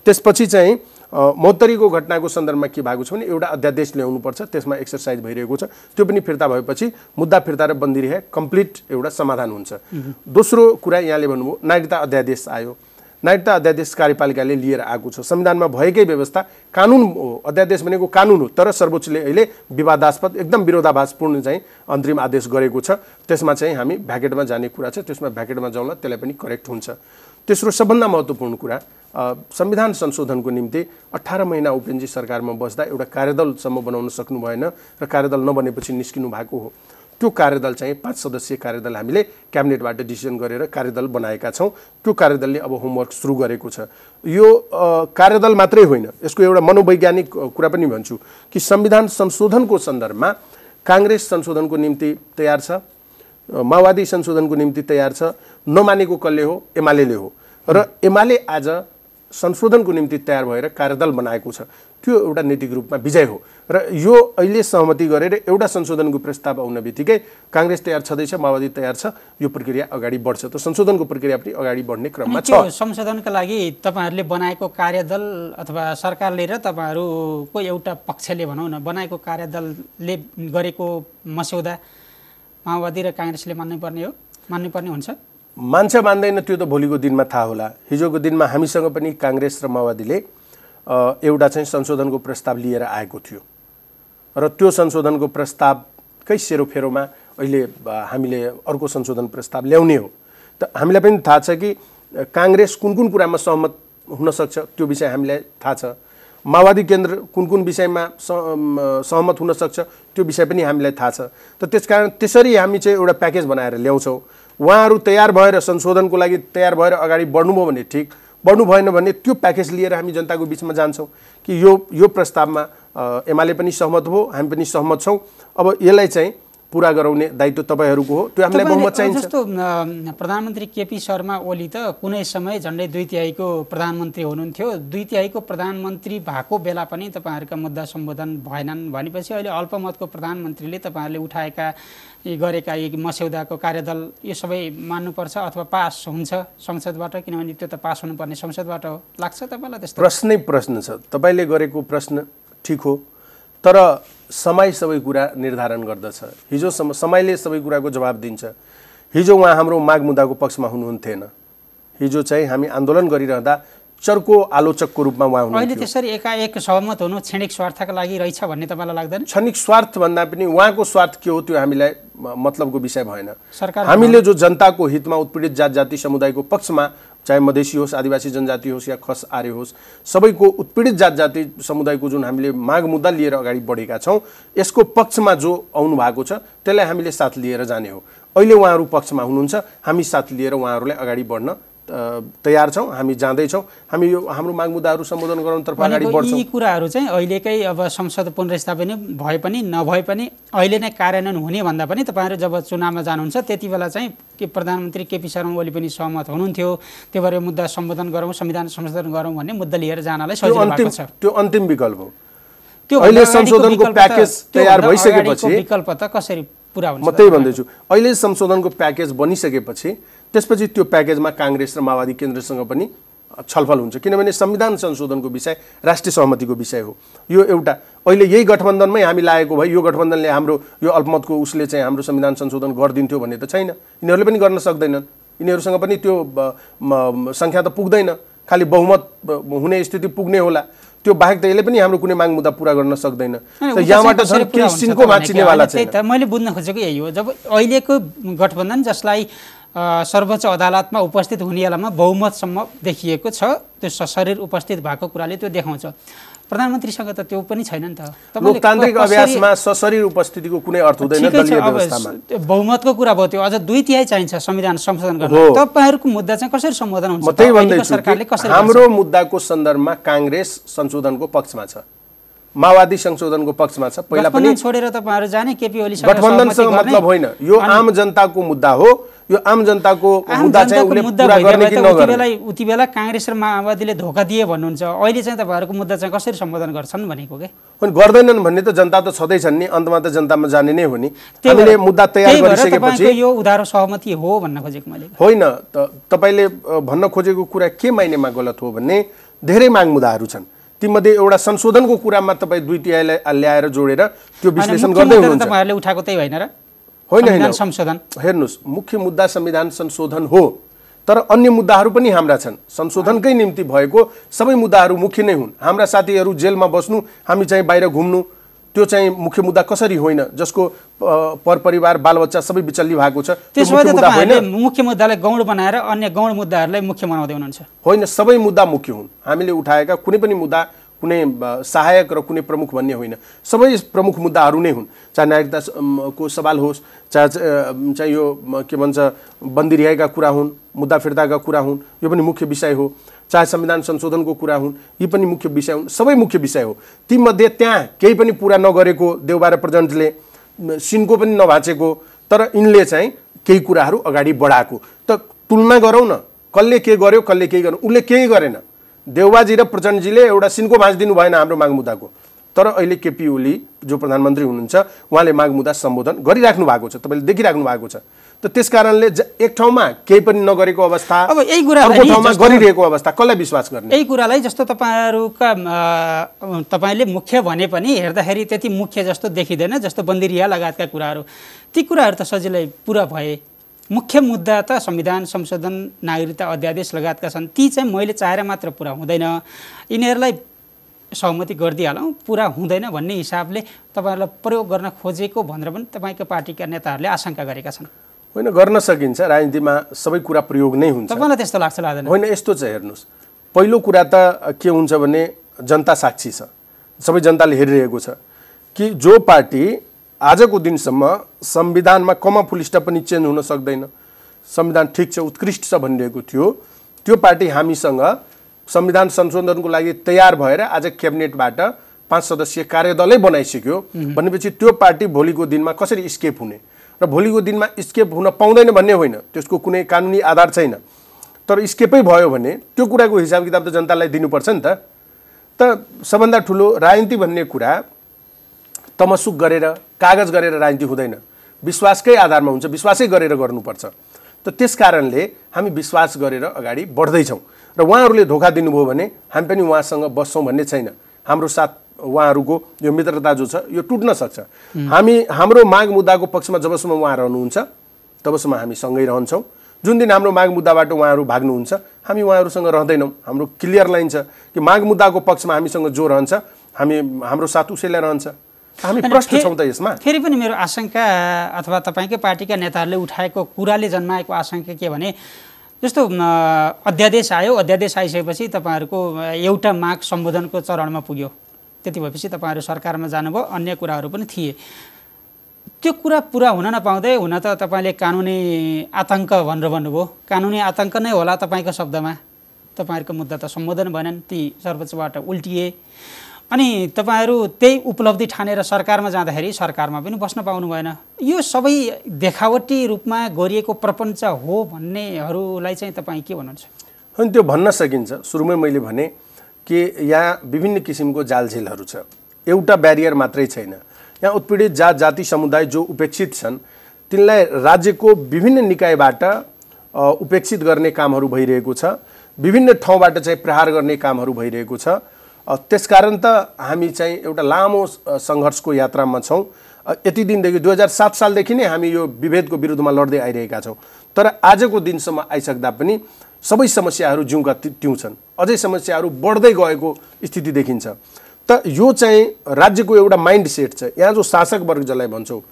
त्यसपछि चाहिँ महोत्तरीको घटनाको सन्दर्भमा के भएको छ भने एउटा अध्यादेश ल्याउनुपर्छ, त्यसमा एक्सर्साइज भइरहेको छ। त्यो पनि फिर्ता भएपछि मुद्दा फिर्ता र बन्दी रिहा कम्प्लिट एउटा समाधान हुन्छ। दोस्रो कुरा यहाँले भन्नुभयो नागरिकता अध्यादेश आयो। नागरिकता अध्यादेश कार्यपालिकाले लिएर आएको छ। संविधानमा भएकै व्यवस्था कानुन हो, अध्यादेश भनेको कानुन हो, तर सर्वोच्चले अहिले विवादास्पद एकदम विरोधाभासपूर्ण चाहिँ अन्तरिम आदेश गरेको छ। त्यसमा चाहिँ हामी भ्याकेटमा जाने कुरा छ, त्यसमा भ्याकेटमा जाउँला, त्यसलाई पनि करेक्ट हुन्छ। तेस्रो सबभन्दा महत्त्वपूर्ण कुरा, संविधान संशोधनको निम्ति 18 महिना उपेन्द्रजी सरकारमा बस्दा एउटा कार्यदलसम्म बनाउन सक्नु भएन र कार्यदल नबनेपछि निस्किनु भएको हो। त्यो कार्यदल चाहिँ 5 सदस्यीय कार्यदल हामीले क्याबिनेटबाट डिसिजन गरेर कार्यदल बनाएका छौँ। त्यो कार्यदलले अब होमवर्क सुरु गरेको छ। यो कार्यदल मात्रै होइन, यसको एउटा मनोवैज्ञानिक कुरा पनि भन्छु कि संविधान संशोधनको सन्दर्भमा काङ्ग्रेस संशोधनको निम्ति तयार छ, माओवादी संशोधनको निम्ति तयार छ, नमानेको कसले हो? एमाले हो। र एमाले आज संशोधनको निम्ति तयार भएर कार्यदल बनाएको छ। त्यो एउटा नैतिक रूपमा विजय हो। र यो अहिले सहमति गरेर एउटा संशोधनको प्रस्ताव आउन बित्तिकै काङ्ग्रेस तयार छँदैछ, माओवादी तयार छ, यो प्रक्रिया अगाडि बढ्छ। त संशोधनको प्रक्रिया पनि अगाडि बढ्ने क्रममा छ। संशोधनका लागि तपाईँहरूले बनाएको कार्यदल अथवा सरकारले र तपाईँहरूको एउटा पक्षले भनौँ न बनाएको कार्यदलले गरेको मस्यौदा माओवादी र काङ्ग्रेसले मान्नुपर्ने हुन्छ? मान्छ मान्दैन त्यो त भोलिको दिनमा थाहा होला। हिजोको दिनमा हामीसँग पनि काङ्ग्रेस र माओवादीले एउटा चाहिँ संशोधनको प्रस्ताव लिएर आएको थियो र त्यो संशोधनको प्रस्तावकै सेरोफेरोमा अहिले हामीले अर्को संशोधन प्रस्ताव ल्याउने हो। त हामीलाई पनि थाहा छ कि काङ्ग्रेस कुन कुन कुरामा सहमत हुन सक्छ, त्यो विषय हामीलाई थाहा छ। माओवादी केन्द्र कुन कुन विषयमा सहमत हुन सक्छ, त्यो विषय पनि हामीलाई थाहा छ। त त्यसकारण त्यसरी हामी चाहिँ एउटा प्याकेज बनाएर ल्याउँछौँ उहाँहरू तयार भएर संशोधनको लागि तयार भएर अगाडि बढ्नुभयो भने ठिक, बढ्नु भएन भने त्यो प्याकेज लिएर हामी जनताको बिचमा जान्छौँ कि यो प्रस्तावमा एमाले पनि सहमत हो, हामी पनि सहमत छौँ, अब यसलाई चाहिँ पुरा गराउने दायित्व तपाईँहरूको हो, त्यो हामीलाई बहुमत चाहिन्छ। जस्तो प्रधानमन्त्री केपी शर्मा ओली त कुनै समय झन्डै 2/3 प्रधानमन्त्री हुनुहुन्थ्यो, 2/3 प्रधानमन्त्री भएको बेला पनि तपाईँहरूका मुद्दा सम्बोधन भएनन् भनेपछि अहिले अल्पमतको प्रधानमन्त्रीले तपाईँहरूले उठाएका गरेका यी मस्यौदाको कार्यदल यो सबै मान्नुपर्छ अथवा पास हुन्छ संसदबाट, किनभने त्यो त पास हुनुपर्ने संसदबाट हो, लाग्छ तपाईँलाई त्यस्तो? प्रश्नै प्रश्न छ, तपाईँले गरेको प्रश्न ठिक हो, तर समय सबै कुरा निर्धारण गर्दछ। हिजो समयले सबै कुराको जवाब दिन्छ। हिजो उहाँ हाम्रो माग मुद्दाको पक्षमा हुनुहुन्थेन, हिजो चाहिँ हामी आन्दोलन गरिरहँदा चर्को आलोचकको रूपमा उहाँ हुनुहुन्थ्यो। अहिले त्यसरी एकाएक सहमत हुनु क्षणिक स्वार्थका लागि रहेछ भन्ने तपाईँलाई लाग्दैन? क्षणिक स्वार्थ भन्दा पनि उहाँको स्वार्थ के हो त्यो हामीलाई मतलबको विषय भएन। सरकार हामीले जो जनताको हितमा उत्पीडित जात जाति समुदायको पक्षमा, चाहे मधेसी होस्, आदिवासी जनजाति होस् या खस आर्य होस्, सबैको उत्पीडित जात जाति समुदायको जुन हामीले माग मुद्दा लिएर अगाडि बढेका छौँ, यसको पक्षमा जो आउनु भएको छ त्यसलाई हामीले साथ लिएर जाने हो। अहिले उहाँहरू पक्षमा हुनुहुन्छ, हामी साथ लिएर उहाँहरूलाई अगाडि बढ्न तयार छौँ, हामी जाँदैछौँ, हामी यो हाम्रो माग मुद्दाहरू सम्बोधन गराउनतर्फ अगाडि बढ्छौँ। यी कुराहरू चाहिँ अहिलेकै अब संसद पुनर्स्थापना भए पनि नभए पनि अहिले नै कार्यान्वयन हुने भन्दा पनि तपाईँहरू जब चुनावमा जानुहुन्छ त्यति बेला चाहिँ के प्रधानमन्त्री केपी शर्मा ओली पनि सहमत हुनुहुन्थ्यो, त्यो भएर मुद्दा सम्बोधन गरौँ, संविधान संशोधन गरौँ भन्ने मुद्दा लिएर जानलाई सजिलो भएको छ। त्यो अन्तिम विकल्प हो। त्यो अहिले संशोधनको प्याकेज तयार भइसकेपछि विकल्प त कसरी पुरा हुन्छ? म त्यही भन्दैछु, अहिले संशोधनको प्याकेज बनिसकेपछि त्यसपछि त्यो प्याकेजमा काङ्ग्रेस र माओवादी केन्द्रसँग पनि छलफल हुन्छ, किनभने संविधान संशोधनको विषय राष्ट्रिय सहमतिको विषय हो। यो एउटा अहिले यही गठबन्धनमै हामी लागेको भए यो गठबन्धनले हाम्रो यो अल्पमतको उसले चाहिँ हाम्रो संविधान संशोधन गरिदिन्थ्यो भन्ने त छैन, यिनीहरूले पनि गर्न सक्दैनन्, यिनीहरूसँग पनि त्यो सङ्ख्या त पुग्दैन, खालि बहुमत हुने स्थिति पुग्ने होला, त्यो बाहेक त यसले पनि हाम्रो कुनै माग मुद्दा पुरा गर्न सक्दैन। त यहाँबाट चाहिँ के सिन्को माचिनेवाला छैन। मैले बुझ्न खोजेको यही हो, जब अहिलेको गठबन्धन जसलाई सर्वोच्च अदालतमा उपस्थित हुनेवालामा बहुमतसम्म देखिएको छ, त्यो सशरीर उपस्थित भएको कुराले त्यो देखाउँछ, प्रधानमन्त्रीसँग त त्यो पनि छैन नि त। लोकतान्त्रिक अभ्यासमा सशरीर उपस्थितिको कुनै अर्थ हुँदैन दलीय व्यवस्थामा। बहुमतको कुरा भयो, त्यो अझ 2/3 चाहिन्छ संविधान संशोधन गर्न, तपाईहरुको मुद्दा चाहिँ कसरी सम्बोधन हुन्छ? म त्यही भन्दैछु, हाम्रो मुद्दाको सन्दर्भमा काङ्ग्रेस संशोधनको पक्षमा छ, माओवादी संशोधनको पक्षमा छ। पहिला पनि छोडेर तपाईहरु जाने केपी ओलीसँग गठबन्धनसँग मतलब होइन, यो आम जनताको मुद्दा हो, यो आम जनताको मुद्दा चाहिँ उले पुरा गर्ने कि नगर्ने। उति बेला काङ्ग्रेस र माओवादीले धोका दिए भन्नुहुन्छ, अहिले चाहिँ तपाईहरुको मुद्दा चाहिँ कसरी सम्बोधन गर्छन् भनेको के? अनि गर्दैनन् भन्ने त जनता त छँदै छन् नि, अन्तमा त जनतामा जाने नै हो नि। हामीले मुद्दा तयार गरिसकेपछि यो उधारो सहमति हो भन्न खोजेको मैले होइन, तपाईले भन्न खोजेको कुरा के मायनेमा गलत हो भन्ने धेरै माग मुद्दाहरू छन्, तीमध्ये एउटा संशोधनको कुरामा तपाईँ 2/3 ल्याएर जोडेर त्यो विश्लेषण गर्दै हुनुहुन्छ। तपाईहरुले उठाएको त्यही होइन र? होइन, संशोधन हेर्नुस्, मुख्य मुद्दा संविधान संशोधन हो, तर अन्य मुद्दाहरू पनि हाम्रा छन्। संशोधनकै निम्ति भएको सबै मुद्दाहरू मुख्य नै हुन्। हाम्रा साथीहरू जेलमा बस्नु, हामी चाहिँ बाहिर घुम्नु, त्यो चाहिँ मुख्य मुद्दा कसरी होइन, जसको परपरिवार बालबच्चा सबै बिचल्ली भएको छ, त्यसो भए तपाईहरुले मुख्य मुद्दालाई गौण बनाएर अन्य गौण मुद्दाहरूलाई मुख्य बनाउँदै हुनुहुन्छ? होइन, सबै मुद्दा मुख्य हुन्। हामीले उठाएका कुनै पनि मुद्दा कुनै सहायक र कुनै प्रमुख भन्ने होइन, सबै प्रमुख मुद्दाहरू नै हुन्। चाहे नागरिकताको सवाल होस्, चाहे यो के भन्छ बन्दी रिहाइका कुरा हुन्, मुद्दा फिर्ताका कुरा हुन्, यो पनि मुख्य विषय हो, चाहे संविधान संशोधनको कुरा हुन्, यी पनि मुख्य विषय हुन्, सबै मुख्य विषय हो। तीमध्ये त्यहाँ केही पनि पुरा नगरेको देउबा र प्रचण्डले, सिनको पनि नभाचेको, तर यिनले चाहिँ केही कुराहरू अगाडि बढाएको, त तुलना गरौँ न, कसले के गर्यो कसले केही गर्नु, उसले केही गरेन। देउबाजी र प्रचण्डजीले एउटा सिनको भाँचिदिनु भएन हाम्रो माग मुद्दाको, तर अहिले केपी ओली जो प्रधानमन्त्री हुनुहुन्छ उहाँले माग मुद्दा सम्बोधन गरिराख्नु भएको छ, तपाईँले देखिराख्नु भएको छ। त त्यस कारणले एक ठाउँमा केही पनि नगरेको अवस्था, अब यही कुरालाई अर्को ठाउँमा गरिरहेको अवस्था, कसलाई विश्वास गर्ने? यही कुरालाई जस्तो तपाईँले मुख्य भने पनि हेर्दाखेरि त्यति मुख्य जस्तो देखिँदैन, जस्तो बन्दी रिहा लगायतका कुराहरू, ती कुराहरू त सजिलै पुरा भए। मुख्य मुद्दा त संविधान संशोधन, नागरिकता अध्यादेश लगायतका छन्, ती चाहिँ मैले चाहेर मात्र पुरा हुँदैन, यिनीहरूलाई सहमति गरिदिइहालौँ, पुरा हुँदैन भन्ने हिसाबले तपाईँहरूलाई प्रयोग गर्न खोजेको भनेर पनि तपाईँको पार्टीका नेताहरूले आशंका गरेका छन्। होइन, गर्न सकिन्छ, राजनीतिमा सबै कुरा प्रयोग नै हुन्छ। तपाईँलाई त्यस्तो लाग्छ लाग्दैन? होइन, यस्तो छ, हेर्नुहोस्, पहिलो कुरा त के हुन्छ भने जनता साक्षी छ, सबै जनताले हेरिरहेको छ कि जो पार्टी आजको दिनसम्म संविधानमा कमा फुल स्टप पनि चेन्ज हुन सक्दैन, संविधान ठिक छ उत्कृष्ट छ भनिरहेको थियो, त्यो पार्टी हामीसँग संविधान संशोधनको लागि तयार भएर आज क्याबिनेटबाट 5 सदस्यीय कार्यदलै बनाइसक्यो भनेपछि त्यो पार्टी भोलिको दिनमा कसरी स्केप हुने र भोलिको दिनमा स्केप हुन पाउँदैन भन्ने होइन, त्यसको कुनै कानुनी आधार छैन। तर स्केपै भयो भने त्यो कुराको हिसाब किताब त जनतालाई दिनुपर्छ नि त। सबभन्दा ठुलो राजनीति भन्ने कुरा तमसुक गरेर कागज गरेर राजनीति हुँदैन, विश्वासकै आधारमा हुन्छ, विश्वासै गरेर गर्नुपर्छ। त्यस कारणले हामी विश्वास गरेर अगाडि बढ्दैछौँ र उहाँहरूले धोका दिनुभयो भने हामी पनि उहाँसँग बस्छौँ भन्ने छैन। हाम्रो साथ उहाँहरूको यो मित्रता जो छ यो टुट्न सक्छ। हाम्रो माग मुद्दाको पक्षमा जबसम्म उहाँ रहनुहुन्छ तबसम्म हामी सँगै रहन्छौँ। जुन दिन हाम्रो माग मुद्दाबाट उहाँहरू भाग्नुहुन्छ हामी उहाँहरूसँग रहँदैनौँ। हाम्रो क्लियर लाइन छ कि माग मुद्दाको पक्षमा हामीसँग जो रहन्छ हाम्रो साथ उसैलाई रहन्छ। हामी प्रश्न छौँ त यसमा। फेरि पनि मेरो आशंका अथवा तपाईँकै पार्टीका नेताहरूले उठाएको कुराले जन्माएको आशंका के भने जस्तो अध्यादेश आयो, अध्यादेश आइसकेपछि तपाईँहरूको एउटा माग सम्बोधनको चरणमा पुग्यो, त्यति भएपछि तपाईँहरू सरकारमा जानुभयो, अन्य कुराहरू पनि थिए। त्यो कुरा पुरा हुन नपाउँदै हुन त तपाईँले कानुनी आतङ्क भनेर भन्नुभयो, कानुनी आतङ्क नै होला तपाईँको शब्दमा। तपाईँहरूको मुद्दा त सम्बोधन भएनन्, ती सर्वोच्चबाट उल्टिए अनि तपाईँहरू त्यही उपलब्धि ठानेर सरकारमा जाँदाखेरि सरकारमा पनि बस्न पाउनु भएन। यो सबै देखावटी रूपमा गरिएको प्रपञ्च हो भन्नेहरूलाई चाहिँ तपाईँ के भन्नुहुन्छ? अनि त्यो भन्न सकिन्छ। सुरुमै मैले भने कि यहाँ विभिन्न किसिमको जालझेलहरू छ, एउटा ब्यारियर मात्रै छैन। यहाँ उत्पीडित जात जाति समुदाय जो उपेक्षित छन् तिनलाई राज्यको विभिन्न निकायबाट उपेक्षित गर्ने कामहरू भइरहेको छ, विभिन्न ठाउँबाट चाहिँ प्रहार गर्ने कामहरू भइरहेको छ। त्यसकारण त हामी चाहिँ एउटा लामो सङ्घर्षको यात्रामा छौँ। यति दिनदेखि 2007 सालदेखि नै हामी यो विभेदको विरुद्धमा लड्दै आइरहेका छौँ। तर आजको दिनसम्म आइसक्दा पनि सबै समस्याहरू जिउँका त्यौँ छन्, अझै समस्याहरू बढ्दै गएको स्थिति देखिन्छ। त यो चाहिँ राज्यको एउटा माइन्ड सेट छ। यहाँ जो शासक वर्ग जसलाई भन्छौँ,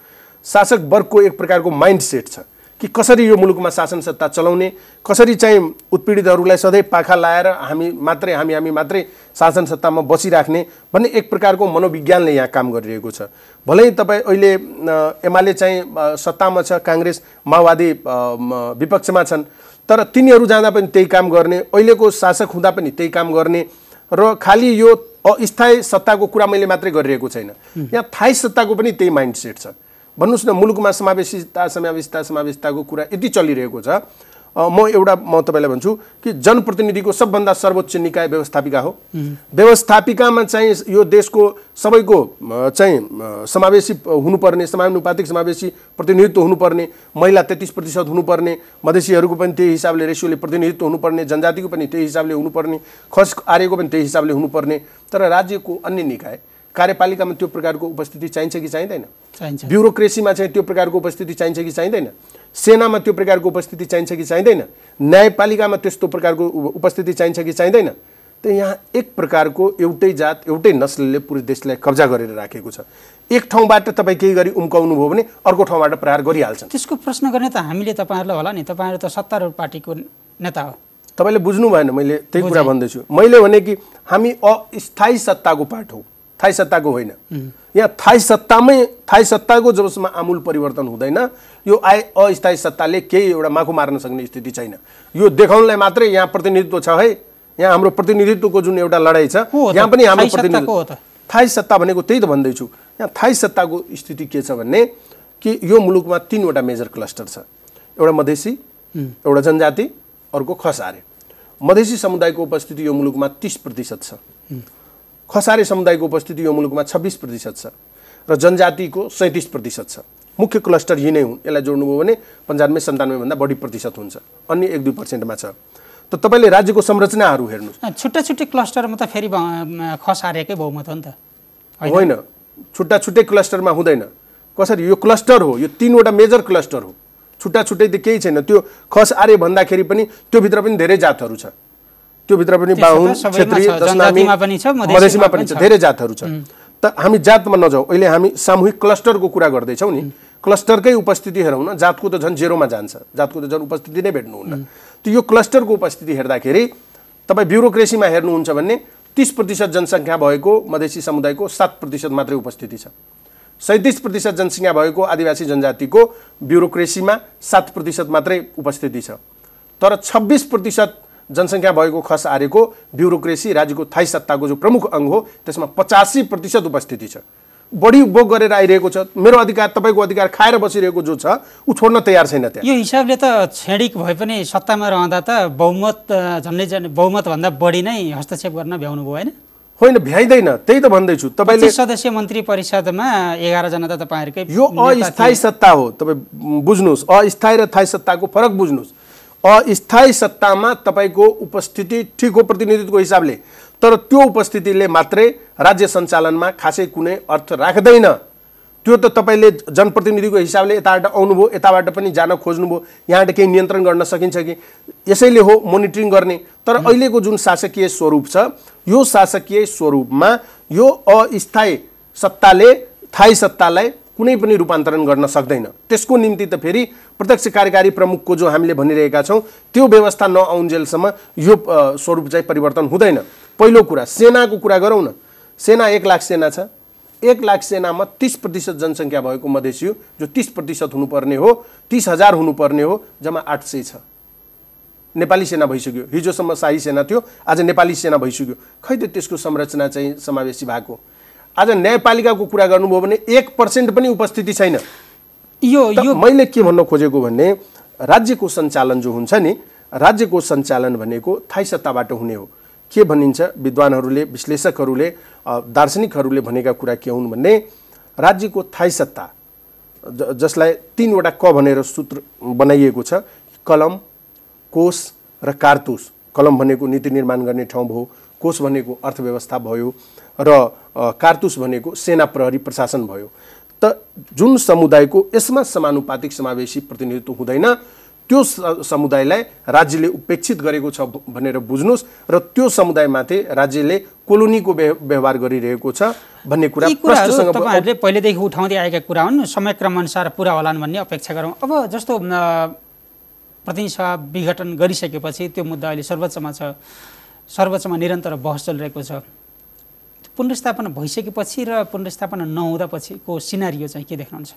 शासक वर्गको एक प्रकारको माइन्ड सेट छ कि कसरी यो मुलुकमा शासन सत्ता चलाउने, कसरी चाहिँ उत्पीडितहरूलाई सधैँ पाखा लाएर हामी मात्रै शासन सत्तामा बसिराख्ने भन्ने एक प्रकारको मनोविज्ञानले यहाँ काम गरिरहेको छ। भलै तपाईँ अहिले एमाले चाहिँ सत्तामा छ, काङ्ग्रेस माओवादी विपक्षमा छन्, तर तिनीहरू जाँदा पनि त्यही काम गर्ने, अहिलेको शासक हुँदा पनि त्यही काम गर्ने र खालि यो अस्थायी सत्ताको कुरा मैले मात्रै गरिरहेको छैन, यहाँ थायी सत्ताको पनि त्यही माइन्ड सेट छ। भन्नुहोस् न, मुलुकमा समावेशिताको कुरा यति चलिरहेको छ। म तपाईँलाई भन्छु कि जनप्रतिनिधिको सबभन्दा सर्वोच्च निकाय व्यवस्थापिका हो। व्यवस्थापिकामा चाहिँ यो देशको सबैको चाहिँ समावेशी हुनुपर्ने, समानुपातिक समावेशी प्रतिनिधित्व हुनुपर्ने, महिला 33% हुनुपर्ने, मधेसीहरूको पनि त्यही हिसाबले रेसियोले प्रतिनिधित्व हुनुपर्ने, जनजातिको पनि त्यही हिसाबले हुनुपर्ने, खस आर्यको पनि त्यही हिसाबले हुनुपर्ने। तर राज्यको अन्य निकाय कार्यपालिकामा त्यो प्रकारको उपस्थिति चाहिन्छ कि चाहिँदैन? चाहिन्छ। ब्युरोक्रेसीमा चाहिँ त्यो प्रकारको उपस्थिति चाहिन्छ कि चाहिँदैन? सेनामा त्यो प्रकारको उपस्थिति चाहिन्छ कि चाहिँदैन? न्यायपालिकामा त्यस्तो प्रकारको उपस्थिति चाहिन्छ कि चाहिँदैन? त यहाँ एक प्रकारको एउटै जात एउटै नस्लले पुरै देशलाई कब्जा गरेर राखेको छ। एक ठाउँबाट तपाईँ केही गरी उम्काउनु भयो भने अर्को ठाउँबाट प्रहार गरिहाल्छन्। त्यसको प्रश्न गर्ने त हामीले तपाईँहरूलाई होला नि, तपाईँहरू त सत्तारूढ पार्टीको नेता हो। तपाईँले बुझ्नु भएन, मैले त्यही कुरा भन्दैछु। मैले भने कि हामी अस्थायी सत्ताको पार्ट हो, थायी सत्ताको होइन। यहाँ थायी सत्ताको जबसम्म आमूल परिवर्तन हुँदैन, यो अस्थायी सत्ताले केही एउटा माखु मार्न सक्ने स्थिति छैन। यो देखाउनलाई मात्रै यहाँ प्रतिनिधित्व छ है। यहाँ हाम्रो प्रतिनिधित्वको जुन एउटा लडाइँ छ, यहाँ पनि हाम्रो प्रतिनिधित्व। थायी सत्ता भनेको त्यही त भन्दैछु। यहाँ थायी सत्ताको स्थिति के छ भन्ने कि यो मुलुकमा 3वटा मेजर क्लस्टर छ। एउटा मधेसी, एउटा जनजाति, अर्को खस आर्य। मधेसी समुदायको उपस्थिति यो मुलुकमा 30% छ, खसारे समुदायको उपस्थिति यो मुलुकमा 26% छ र जनजातिको 37% छ। मुख्य क्लस्टर यी नै हुन्। यसलाई जोड्नुभयो भने 95-97 भन्दा बढी प्रतिशत हुन्छ, अन्य 1-2% मा छ। त तपाईँले राज्यको संरचनाहरू हेर्नुहोस्, छुट्टा छुट्टै क्लस्टरमा त फेरि खस आर्यकै बहुमत हो नि त, होइन? छुट्टा छुट्टै क्लस्टरमा हुँदैन। कसरी? यो क्लस्टर हो, यो 3वटा मेजर क्लस्टर हो। छुट्टा छुट्टै त केही छैन। त्यो खस आर्य भन्दाखेरि पनि त्यो भित्र पनि धेरै जातहरू छ। त्यो भित्र पनि बाहुन, क्षेत्रीय, दशनामी, मधेसीमा पनि छ, धेरै जातहरू छ। त हामी जातमा नजाउँ, अहिले हामी सामूहिक क्लस्टरको कुरा गर्दैछौँ नि। क्लस्टरकै उपस्थिति हेरौँ न, जातको त झन् जेरोमा जान्छ, जातको त झन् उपस्थिति नै भेट्नुहुन्न। त यो क्लस्टरको उपस्थिति हेर्दाखेरि तपाईँ ब्युरोक्रेसीमा हेर्नुहुन्छ भने 30% जनसङ्ख्या भएको मधेसी समुदायको 7% मात्रै उपस्थिति छ। 37% जनसङ्ख्या भएको आदिवासी जनजातिको ब्युरोक्रेसीमा 7% मात्रै उपस्थिति छ। तर 26% जनसङ्ख्या भएको खस आर्यको ब्युरोक्रेसी राज्यको थाई सत्ताको जो प्रमुख अङ्ग हो त्यसमा 85% उपस्थिति छ। बढी उपभोग गरेर आइरहेको छ। मेरो अधिकार तपाईँको अधिकार खाएर बसिरहेको जो छ ऊ छोड्न तयार छैन। त्यहाँ यो हिसाबले त छेडिक भए पनि सत्तामा रहँदा त बहुमत भन्दा बढी नै हस्तक्षेप गर्न भ्याउनु भयो हैन? होइन, भ्याइदैन। त्यही त भन्दैछु। तपाईँले 25 सदस्यीय मन्त्री परिषदमा 11 जना त तपाईँहरुकै यो अस्थायी सत्ता हो। तपाईँ बुझ्नुहोस्, अस्थायी र थायी सत्ताको फरक बुझ्नुहोस्। अस्थायी सत्तामा तपाईँको उपस्थिति ठिक हो प्रतिनिधित्वको हिसाबले, तर त्यो उपस्थितिले मात्रै राज्य सञ्चालनमा खासै कुनै अर्थ राख्दैन। त्यो त तपाईँले जनप्रतिनिधिको हिसाबले यताबाट आउनुभयो, यताबाट पनि जान खोज्नुभयो, यहाँबाट केही नियन्त्रण गर्न सकिन्छ कि? यसैले हो मोनिटरिङ गर्ने। तर अहिलेको जुन शासकीय स्वरूप छ यो शासकीय स्वरूपमा यो अस्थायी सत्ताले थायी सत्तालाई कुनै पनि रूपान्तरण गर्न सक्दैन। त्यसको निम्ति त फेरि प्रत्यक्ष कार्यकारी प्रमुखको जो हामीले भनिरहेका छौँ त्यो व्यवस्था नआउन्जेलसम्म यो स्वरूप चाहिँ परिवर्तन हुँदैन। पहिलो कुरा सेनाको कुरा गरौँ न। सेना 1 लाख सेना छ। 1 लाख सेनामा 30% जनसङ्ख्या भएको मधेसी जो 30% हुनुपर्ने हो, 30,000 हुनुपर्ने हो, जम्मा 800 छ। नेपाली सेना भइसक्यो। हिजोसम्म शाही सेना थियो, आज नेपाली सेना भइसक्यो। खै त त्यसको संरचना चाहिँ समावेशी भएको। आज न्यायपालिकाको कुरा गर्नुभयो भने 1% पनि उपस्थिति छैन। यो मैले के भन्न खोजेको भने राज्यको सञ्चालन जो हुन्छ नि, राज्यको सञ्चालन भनेको थायी सत्ताबाट हुने हो। के भनिन्छ विद्वानहरूले, विश्लेषकहरूले, दार्शनिकहरूले भनेका कुरा के हुन् भने राज्यको थायी सत्ता जसलाई 3 वटा क भनेर सूत्र बनाइएको छ, कलम, कोष र कारतुस। कलम भनेको नीति निर्माण गर्ने ठाउँ भयो, कोष भनेको अर्थव्यवस्था भयो र कारतुस भनेको सेना प्रहरी प्रशासन भयो। त जुन समुदायको यसमा समानुपातिक समावेशी प्रतिनिधित्व हुँदैन त्यो समुदायलाई राज्यले उपेक्षित गरेको छ भनेर बुझ्नुहोस् र त्यो समुदायमाथि राज्यले कोलोनीको व्यवहार गरिरहेको छ भन्ने कुरा प्रश्नसँग तपाईहरुले पहिलेदेखि उठाउँदै आएका कुरा हुन्। समयक्रम अनुसार पुरा होलान् भन्ने अपेक्षा गरौँ। अब जस्तो प्रतिनिधि सभा विघटन गरिसकेपछि त्यो मुद्दा अहिले सर्वोच्चमा छ, सर्वोच्चमा निरन्तर बहस चलिरहेको छ। पुनर्स्थापना भइसकेपछि र पुनर्स्थापना नहुँदा पछिको सिनारियो चाहिँ के देख्नुहुन्छ?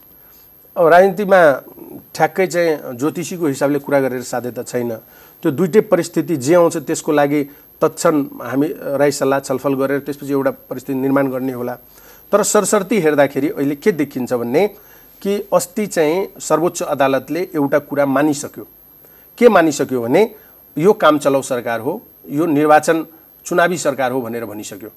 अब राजनीतिमा ठ्याक्कै चाहिँ ज्योतिषीको हिसाबले कुरा गरेर साध्यता छैन। त्यो दुईटै परिस्थिति जे आउँछ त्यसको लागि तत्क्षण हामी राय सल्लाह छलफल गरेर त्यसपछि एउटा परिस्थिति निर्माण गर्ने होला। तर सरसर्ती हेर्दाखेरि अहिले के देखिन्छ भन्ने कि अस्ति चाहिँ सर्वोच्च अदालतले एउटा कुरा मानिसक्यो। के मानिसक्यो भने यो काम चलाउ सरकार हो, यो निर्वाचन चुनावी सरकार हो भनेर भनिसक्यो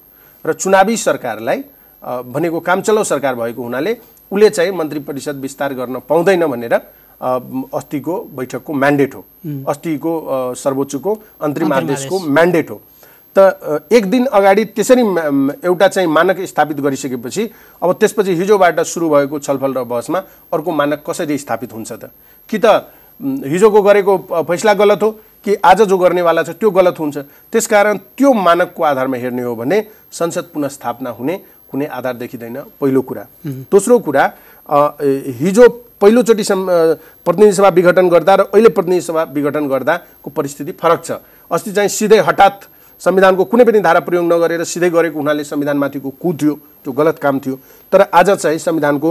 र चुनावी सरकारलाई भनेको काम चलाउ सरकार भएको हुनाले उले चाहिँ मन्त्री परिषद विस्तार गर्न पाउँदैन भनेर अस्तिको बैठकको म्यान्डेट हो, अस्तिको सर्वोच्चको अन्तरिम आदेशको म्यान्डेट हो। त एक दिन अगाडि त्यसरी एउटा चाहिँ मानक स्थापित गरिसकेपछि अब त्यसपछि हिजोबाट सुरु भएको छलफल र बहसमा अर्को मानक कसरी स्थापित हुन्छ त? कि त हिजोको गरेको फैसला गलत हो कि आज जो गर्नेवाला छ त्यो गलत हुन्छ। त्यसकारण त्यो मानकको आधारमा हेर्ने हो भने संसद पुनर्स्थापना हुने कुनै आधार देखिँदैन, पहिलो कुरा। दोस्रो कुरा, हिजो पहिलोचोटि प्रतिनिधि सभा विघटन गर्दा र अहिले प्रतिनिधि सभा विघटन गर्दाको परिस्थिति फरक छ। अस्ति चाहिँ सिधै हठात संविधानको कुनै पनि धारा प्रयोग नगरेर सिधै गरेको हुनाले संविधानमाथिको कु थियो, त्यो गलत काम थियो। तर आज चाहिँ संविधानको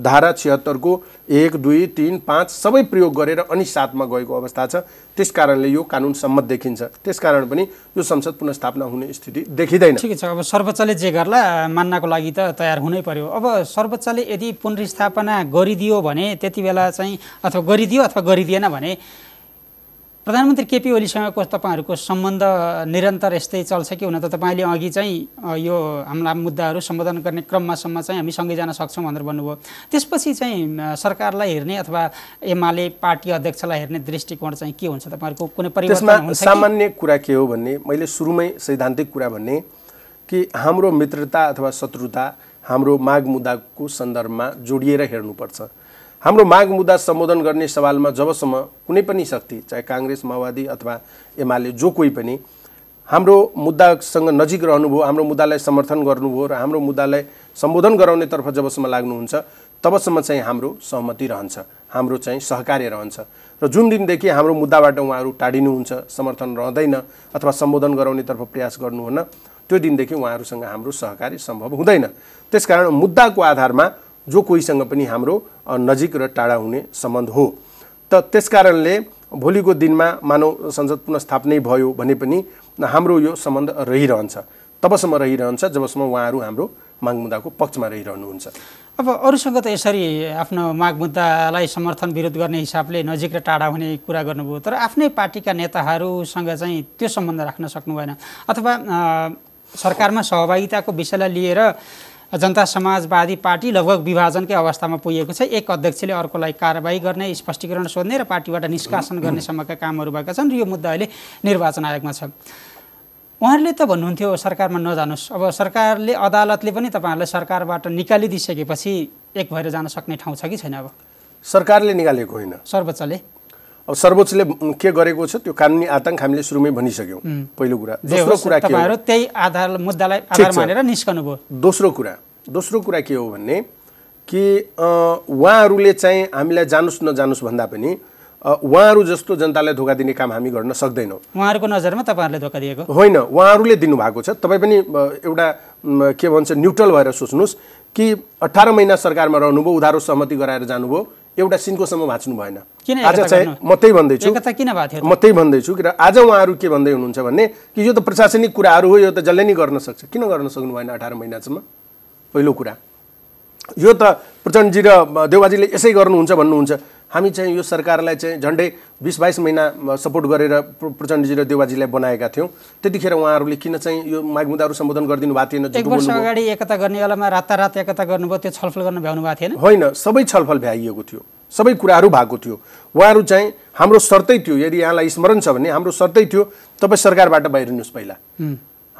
धारा 76 को 1, 2, 3, 5 सबै प्रयोग गरेर अनि 7 मा गएको अवस्था छ। त्यसकारणले यो कानुन सम्मत देखिन्छ। त्यसकारण पनि यो संसद पुनर्स्थापना हुने स्थिति देखिँदैन। ठिकै छ। अब सर्वोच्चले जे गर्ला मान्नको लागि त तयार हुनै पर्यो। अब सर्वोच्चले यदि पुनर्स्थापना गरिदियो भने त्यति बेला चाहिँ अथवा गरिदियो अथवा गरिदिएन भने प्रधानमन्त्री केपी ओलीसँगको तपाईँहरूको सम्बन्ध निरन्तर यस्तै चल्छ कि हुन त तपाईँले अघि चाहिँ यो हाम्रा मुद्दाहरू सम्बोधन गर्ने क्रममासम्म चाहिँ हामी सँगै जान सक्छौँ भनेर भन्नुभयो। त्यसपछि चाहिँ सरकारलाई हेर्ने अथवा एमाले पार्टी अध्यक्षलाई हेर्ने दृष्टिकोण चाहिँ के हुन्छ? तपाईँहरूको कुनै परिवर्तन हुन्छ? सामान्य कुरा के हो भन्ने मैले सुरुमै सैद्धान्तिक कुरा भन्ने कि हाम्रो मित्रता अथवा शत्रुता हाम्रो माग मुद्दाको सन्दर्भमा जोडिएर हेर्नुपर्छ। हाम्रो माग मुद्दा सम्बोधन गर्ने सवालमा जबसम्म कुनै पनि शक्ति चाहे कांग्रेस, माओवादी अथवा एमाले जो कोही पनि हाम्रो मुद्दासँग नजिक रहनुभयो, हाम्रो मुद्दालाई समर्थन गर्नुभयो र हाम्रो मुद्दालाई सम्बोधन गराउनेतर्फ जबसम्म लाग्नुहुन्छ तबसम्म चाहिँ हाम्रो सहमति रहन्छ, हाम्रो चाहिँ सहकार्य रहन्छ। र जुन दिनदेखि हाम्रो मुद्दाबाट उहाँहरू टाढिनुहुन्छ, समर्थन रहँदैन अथवा सम्बोधन गराउनेतर्फ प्रयास गर्नुहुन्न, त्यो दिनदेखि उहाँहरूसँग हाम्रो सहकार्य सम्भव हुँदैन। त्यसकारण मुद्दाको आधारमा जो कोहीसँग पनि हाम्रो नजिक र टाढा हुने सम्बन्ध हो। त त्यसकारणले भोलिको दिनमा मानव संसद पुनर्स्थापनै भयो भने पनि हाम्रो यो सम्बन्ध रहिरहन्छ, तबसम्म रहिरहन्छ जबसम्म उहाँहरू हाम्रो माग मुद्दाको पक्षमा रहिरहनुहुन्छ। अब अरूसँग त यसरी आफ्नो माग मुद्दालाई समर्थन विरोध गर्ने हिसाबले नजिक र टाढा हुने कुरा गर्नुभयो, तर आफ्नै पार्टीका नेताहरूसँग चाहिँ त्यो सम्बन्ध राख्न सक्नु भएन, अथवा सरकारमा सहभागिताको विषयलाई लिएर जनता समाजवादी पार्टी लगभग विभाजनकै अवस्थामा पुगेको छ। एक अध्यक्षले अर्कोलाई कारबाही गर्ने, स्पष्टीकरण सोध्ने र पार्टीबाट निष्कासन गर्ने सम्मका कामहरू भएका छन् र यो मुद्दा अहिले निर्वाचन आयोगमा छ। उहाँहरूले त भन्नुहुन्थ्यो सरकारमा नजानुस्, अब सरकारले अदालतले पनि तपाईँहरूलाई सरकारबाट निकालिदिइसकेपछि एक भएर जान सक्ने ठाउँ छ कि छैन? अब सरकारले निकालेको होइन, सर्वोच्चले। अब सर्वोच्चले के गरेको छ त्यो कानुनी आतंक हामीले सुरुमै भनिसक्यौँ, पहिलो कुरा। दोस्रो कुरा के हो, तपाईँहरू त्यही आधार मुद्दालाई आधार मानेर निस्कनु भयो। दोस्रो कुरा के हो भन्ने कि उहाँहरूले चाहिँ हामीलाई जानुस् नजानुस् भन्दा पनि उहाँहरू जस्तो जनतालाई धोका दिने काम हामी गर्न सक्दैनौँ। उहाँहरूको नजरमा तपाईँहरूले धोका दिएको होइन, उहाँहरूले दिनुभएको छ। तपाईँ पनि एउटा के भन्छ न्युट्रल भएर सोच्नुहोस् कि 18 महिना सरकारमा रहनुभयो, उधारो सहमति गराएर जानुभयो, एउटा सिन्कोसम्म भाँच्नु भएन। आज चाहिँ म त्यही भन्दैछु म त्यही भन्दैछु कि आज उहाँहरू के भन्दै हुनुहुन्छ भन्ने कि यो त प्रशासनिक कुराहरू हो, यो त जसले नै गर्न सक्छ, किन गर्न सक्नु भएन 18 महिनासम्म? पहिलो कुरा यो त प्रचण्डजी र देउबाजीले यसै गर्नुहुन्छ भन्नुहुन्छ। हामी चाहिँ यो सरकारलाई चाहिँ झन्डै 20-22 महिना सपोर्ट गरेर प्रचण्डजी र देउबाजीलाई बनाएका थियौँ। त्यतिखेर उहाँहरूले किन चाहिँ यो माग मुद्दाहरू सम्बोधन गरिदिनु भएको थिएन? एक वर्ष अगाडि एकता गर्ने बेलामा रातारात एकता गर्नुभयो, त्यो छलफल गर्न भ्याउनु भएको थिएन? होइन, सबै छलफल भ्याइएको थियो, सबै कुराहरू भएको थियो। उहाँहरू चाहिँ हाम्रो शर्तै थियो, यदि यहाँलाई स्मरण छ भने हाम्रो शर्तै थियो तपाईँ सरकारबाट बाहिरिनुहोस्, पहिला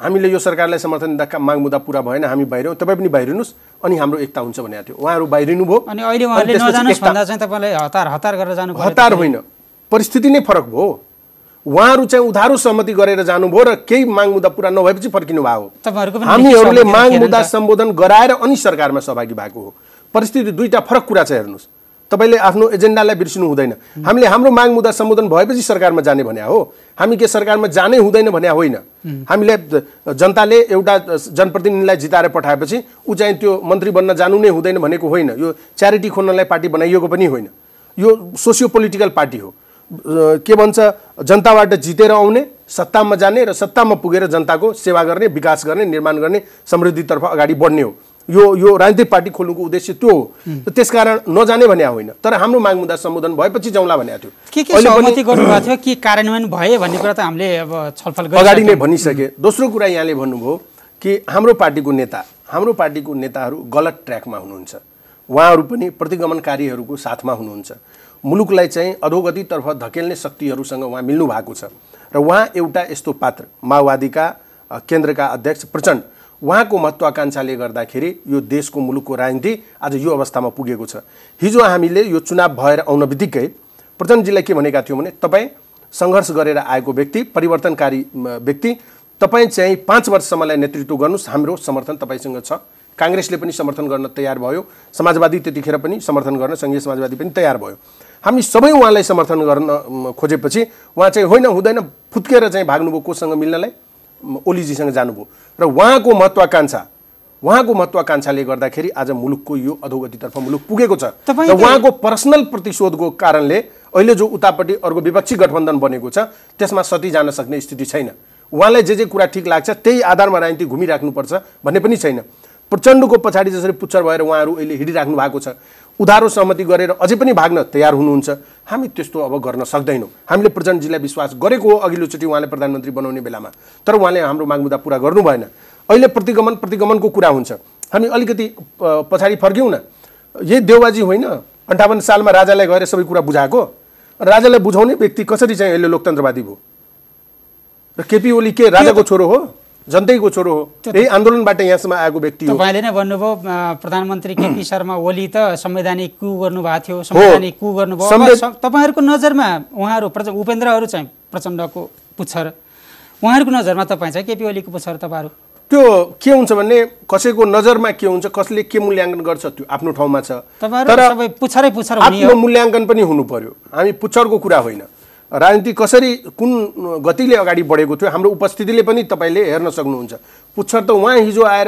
हामीले यो सरकारलाई समर्थन दिँदा माग मुद्दा पुरा भएन, हामी बाहिरौँ, तपाईँ पनि बाहिरिनुहोस् अनि हाम्रो एकता हुन्छ भनेको थियो। उहाँहरू बाहिरिनु भयो। अनि अहिले उहाँले नजानुस् भन्दा चाहिँ तपाईँलाई हतार गरेर जानु पर्यो? हतार होइन, परिस्थिति नै फरक भयो। उहाँहरू चाहिँ उधारो सहमति गरेर जानुभयो र केही माग मुद्दा पुरा नभएपछि फर्किनु भएको हो। हामीहरूले माग मुद्दा सम्बोधन गराएर अनि सरकारमा सहभागी भएको हो। परिस्थिति दुईटा फरक कुरा छ। हेर्नुहोस्, तपाईले आफ्नो एजेन्डालाई बिर्सिनु हुँदैन। हामीले हाम्रो माग मुद्दा सम्बोधन भएपछि सरकारमा जाने भन्या हो, हामी के सरकारमा जानै हुँदैन भन्या होइन। हामीले जनताले एउटा जनप्रतिनिधिलाई जिताएर पठाएपछि उ चाहिँ त्यो मन्त्री बन्न जानु नै हुँदैन भनेको होइन। यो च्यारिटी खोल्नलाई पार्टी बनाइएको पनि होइन, यो सोसियो पोलिटिकल पार्टी हो। के भन्छ, जनताबाट जितेर आउने, सत्तामा जाने र सत्तामा पुगेर जनताको सेवा गर्ने, विकास गर्ने, निर्माण गर्ने, समृद्धितर्फ अगाडि बढ्ने हो। यो राजनीतिक पार्टी खोल्नुको उद्देश्य त्यो हो। त्यसकारण नजाने भन्या होइन, तर हाम्रो माग मुद्दा सम्बोधन भएपछि जाउँला भन्या थियो। के सहमति गर्नुभएको थियो कि कार्यान्वयन भए भन्ने कुरा त हामीले अब छलफल अगाडि नै भनिसके। दोस्रो कुरा यहाँले भन्नुभयो कि हाम्रो पार्टीको नेताहरू गलत ट्र्याकमा हुनुहुन्छ, उहाँहरू पनि प्रतिगमनकारीहरूको साथमा हुनुहुन्छ। मुलुकलाई चाहिँ अधोगतितर्फ धकेल्ने शक्तिहरूसँग उहाँ मिल्नु भएको छ र उहाँ एउटा यस्तो पात्र, माओवादीका केन्द्रका अध्यक्ष प्रचण्ड, उहाँको महत्त्वाकांक्षाले गर्दाखेरि यो देशको मुलुकको राजनीति आज यो अवस्थामा पुगेको छ। हिजो हामीले यो चुनाव भएर आउन बित्तिकै प्रचण्डजीलाई के भनेका थियौँ भने, तपाईँ सङ्घर्ष गरेर आएको व्यक्ति, परिवर्तनकारी व्यक्ति, तपाईँ चाहिँ 5 वर्षसम्मलाई नेतृत्व गर्नुहोस्, हाम्रो समर्थन तपाईँसँग छ। काङ्ग्रेसले पनि समर्थन गर्न तयार भयो, समाजवादी त्यतिखेर पनि समर्थन गर्न, सङ्घीय समाजवादी पनि तयार भयो। हामी सबै उहाँलाई समर्थन गर्न खोजेपछि उहाँ चाहिँ होइन हुँदैन फुत्केर चाहिँ भाग्नुभयो कोसँग मिल्नलाई, ओलीजीसँग जानुभयो। र उहाँको महत्त्वाकांक्षाले गर्दाखेरि आज मुलुकको यो अधोगतितर्फ मुलुक पुगेको छ। र उहाँको पर्सनल प्रतिशोधको कारणले अहिले जो उतापट्टि अर्को विपक्षी गठबन्धन बनेको छ त्यसमा सती जान सक्ने स्थिति छैन। उहाँलाई जे कुरा ठिक लाग्छ त्यही आधारमा राजनीति घुमिराख्नुपर्छ भन्ने पनि छैन। प्रचण्डको पछाडि जसरी पुच्छर भएर उहाँहरू अहिले हिँडिराख्नु भएको छ, उधारो सहमति गरेर अझै पनि भाग्न तयार हुनुहुन्छ, हामी त्यस्तो अब गर्न सक्दैनौँ। हामीले प्रचण्डजीलाई विश्वास गरेको हो अघिल्लोचोटि उहाँले प्रधानमन्त्री बनाउने बेलामा, तर उहाँले हाम्रो माग मुद्दा पुरा गर्नु भएन। अहिले प्रतिगमनको कुरा हुन्छ, हामी अलिकति पछाडि फर्क्यौँ न। यही देउबाजी होइन 58 सालमा राजालाई गएर सबै कुरा बुझाएको, राजालाई बुझाउने व्यक्ति कसरी चाहिँ अहिले लोकतन्त्रवादी भयो? र केपी ओली के राजाको छोरो हो? जनतैको छोरो हो। यही आन्दोलनबाट यहाँसम्म आएको व्यक्ति हो। तपाईँले नै भन्नुभयो प्रधानमन्त्री केपी शर्मा ओली त संवैधानिक कु गर्नुभएको थियो, संवैधानिक कु गर्नुभयो। तपाईँहरूको नजरमा उहाँहरू उपेन्द्रहरू चाहिँ प्रचण्डको पुच्छर, उहाँहरूको नजरमा तपाईँ चाहिँ केपी ओलीको पुच्छर, तपाईँहरू त्यो के हुन्छ भन्ने कसैको नजरमा के हुन्छ, कसले के मूल्याङ्कन गर्छ त्यो आफ्नो ठाउँमा छ। तर सबै पुच्छरै पुच्छर हुने हो, आफ्नो मूल्याङ्कन पनि हुनु पर्यो। हामी पुच्छरको कुरा होइन, राजनीति कसरी कुन गतिले अगाडि बढेको थियो हाम्रो उपस्थितिले पनि तपाईँले हेर्न सक्नुहुन्छ। पुच्छर त उहाँ हिजो आएर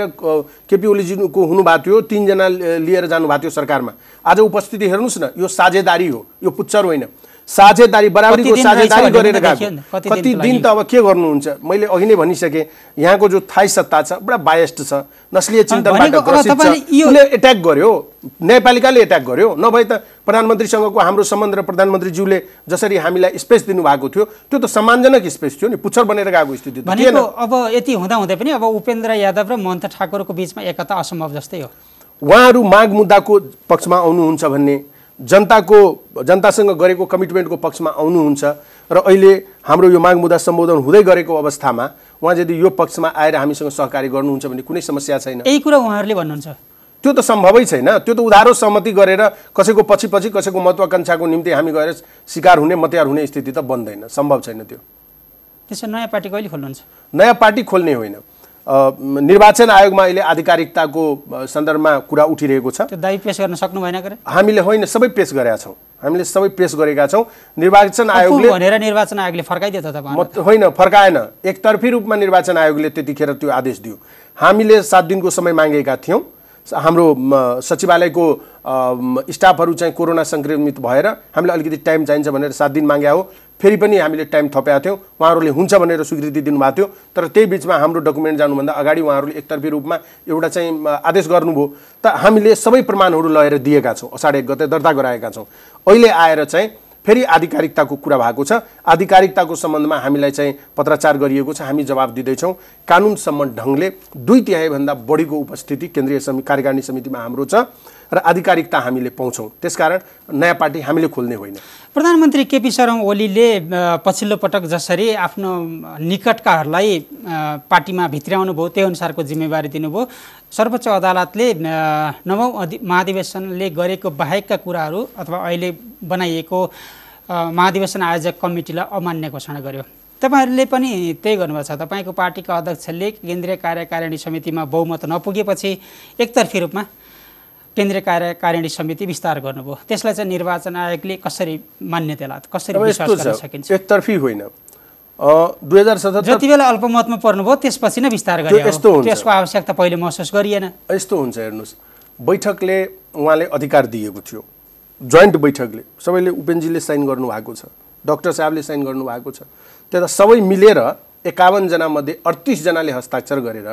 केपी ओलीजीको हुनुभएको थियो, 3 जना लिएर जानुभएको थियो सरकारमा। आज उपस्थिति हेर्नुहोस् न, यो साझेदारी हो, यो पुच्छर होइन। साझेदारी बराबरीको साझेदारी गरेर गएको। कति दिन त अब के गर्नुहुन्छ? मैले अघि नै भनिसकेँ, यहाँको जो थाई सत्ता छ बडा बायस्ड छ, नस्लीय चिन्तनबाट ग्रसित छ। उसले एट्याक गर्यो, न्यायपालिकाले एट्याक गर्यो। नभए त प्रधानमन्त्रीसँगको हाम्रो सम्बन्ध र प्रधानमन्त्रीज्यूले जसरी हामीलाई स्पेस दिनुभएको थियो त्यो त सम्मानजनक स्पेस थियो नि, पुच्छर बनेर गएको स्थिति त थिएन। अब यति हुँदाहुँदै पनि अब उपेन्द्र यादव र महन्त ठाकुरको बीचमा एकता असम्भव जस्तै हो। उहाँहरू माग मुद्दाको पक्षमा आउनुहुन्छ भन्ने, जनतासँग गरेको कमिटमेन्टको पक्षमा आउनुहुन्छ र अहिले हाम्रो यो माग मुद्दा सम्बोधन हुँदै गरेको अवस्थामा उहाँ यदि यो पक्षमा आएर हामीसँग सहकारी गर्नुहुन्छ भने कुनै समस्या छैन। यही कुरा उहाँहरूले भन्नुहुन्छ। त्यो त सम्भवै छैन। त्यो त उधारो सहमति गरेर कसैको पछि कसैको महत्त्वाकांक्षाको निम्ति हामी गएर शिकार हुने मतयार हुने स्थिति त बन्दैन, सम्भव छैन त्यो। त्यसो नयाँ पार्टी कहिले खोल्नुहुन्छ? नयाँ पार्टी खोल्ने होइन, निर्वाचन आयोगमा अहिले आधिकारिकताको सन्दर्भमा कुरा उठिरहेको छ। त्यो दाबी पेश गर्न सक्नु भएन गरे? हामीले होइन, सबै पेश गरेका छौँ, हामीले सबै पेश गरेका छौँ। निर्वाचन आयोगले भनेर निर्वाचन आयोगले फर्काइदियो त तपाईँ? होइन, फर्काएन। एकतर्फी रूपमा निर्वाचन आयोगले त्यतिखेर त्यो आदेश दियो। हामीले 7 दिनको समय मागेका थियौँ। हाम्रो सचिवालयको स्टाफहरू चाहिँ कोरोना सङ्क्रमित भएर हामीलाई अलिकति टाइम चाहिन्छ भनेर 7 दिन मागे हो। फेरि पनि हामीले टाइम थपेका थियौँ, उहाँहरूले हुन्छ भनेर स्वीकृति दिनुभएको थियो। तर त्यही बिचमा हाम्रो डकुमेन्ट जानुभन्दा अगाडि उहाँहरूले एकतर्फी रूपमा एउटा चाहिँ आदेश गर्नुभयो। त हामीले सबै प्रमाणहरू लिएर दिएका छौँ, असाढ 1 गते दर्ता गराएका छौँ। अहिले आएर चाहिँ फेरि आधिकारिकताको कुरा भएको छ। आधिकारिकताको सम्बन्धमा हामीलाई चाहिँ पत्राचार गरिएको छ, हामी जवाब दिँदैछौँ। कानुन सम्मत ढङ्गले 2/3 भन्दा बढीको उपस्थिति केन्द्रीय कार्यकारिणी समितिमा हाम्रो छ र आधिकारिकता हामीले पाउँछौँ। त्यसकारण नयाँ पार्टी हामीले खोल्ने होइन। प्रधानमन्त्री केपी शर्मा ओलीले पछिल्लो पटक जसरी आफ्नो निकटकाहरूलाई पार्टीमा भित्र्याउनु भयो त्यही अनुसारको जिम्मेवारी दिनुभयो। सर्वोच्च अदालतले 9औं महाधिवेशनले गरेको बाहेकका कुराहरू अथवा अहिले बनाइएको महाधिवेशन आयोजक कमिटीलाई अमान्य घोषणा गर्यो। तपाईँहरूले पनि त्यही गर्नुभएको छ। तपाईँको पार्टीका अध्यक्षले केन्द्रीय कार्यकारिणी समितिमा बहुमत नपुगेपछि एकतर्फी रूपमा केन्द्रीय कार्यकारिणी समिति विस्तार गर्नुभयो। त्यसलाई चाहिँ निर्वाचन आयोगले कसरी मान्यता लाग्छ, कसरी विश्वास गर्न सकिन्छ? एकतर्फी होइन। 2077 जति बेला अल्पमतमा पर्नुभयो त्यसपछि नै विस्तार गरियो। त्यसको आवश्यकता पहिले महसुस गरिएन। यस्तो हुन्छ, हेर्नुहोस्, बैठकले उहाँले अधिकार दिएको थियो, जोइन्ट बैठकले सबैले उपेन्द्रजीले साइन गर्नुभएको छ, डाक्टर साहबले साइन गर्नुभएको छ। त्यता सबै मिलेर 51 जनामध्ये 38 जनाले हस्ताक्षर गरेर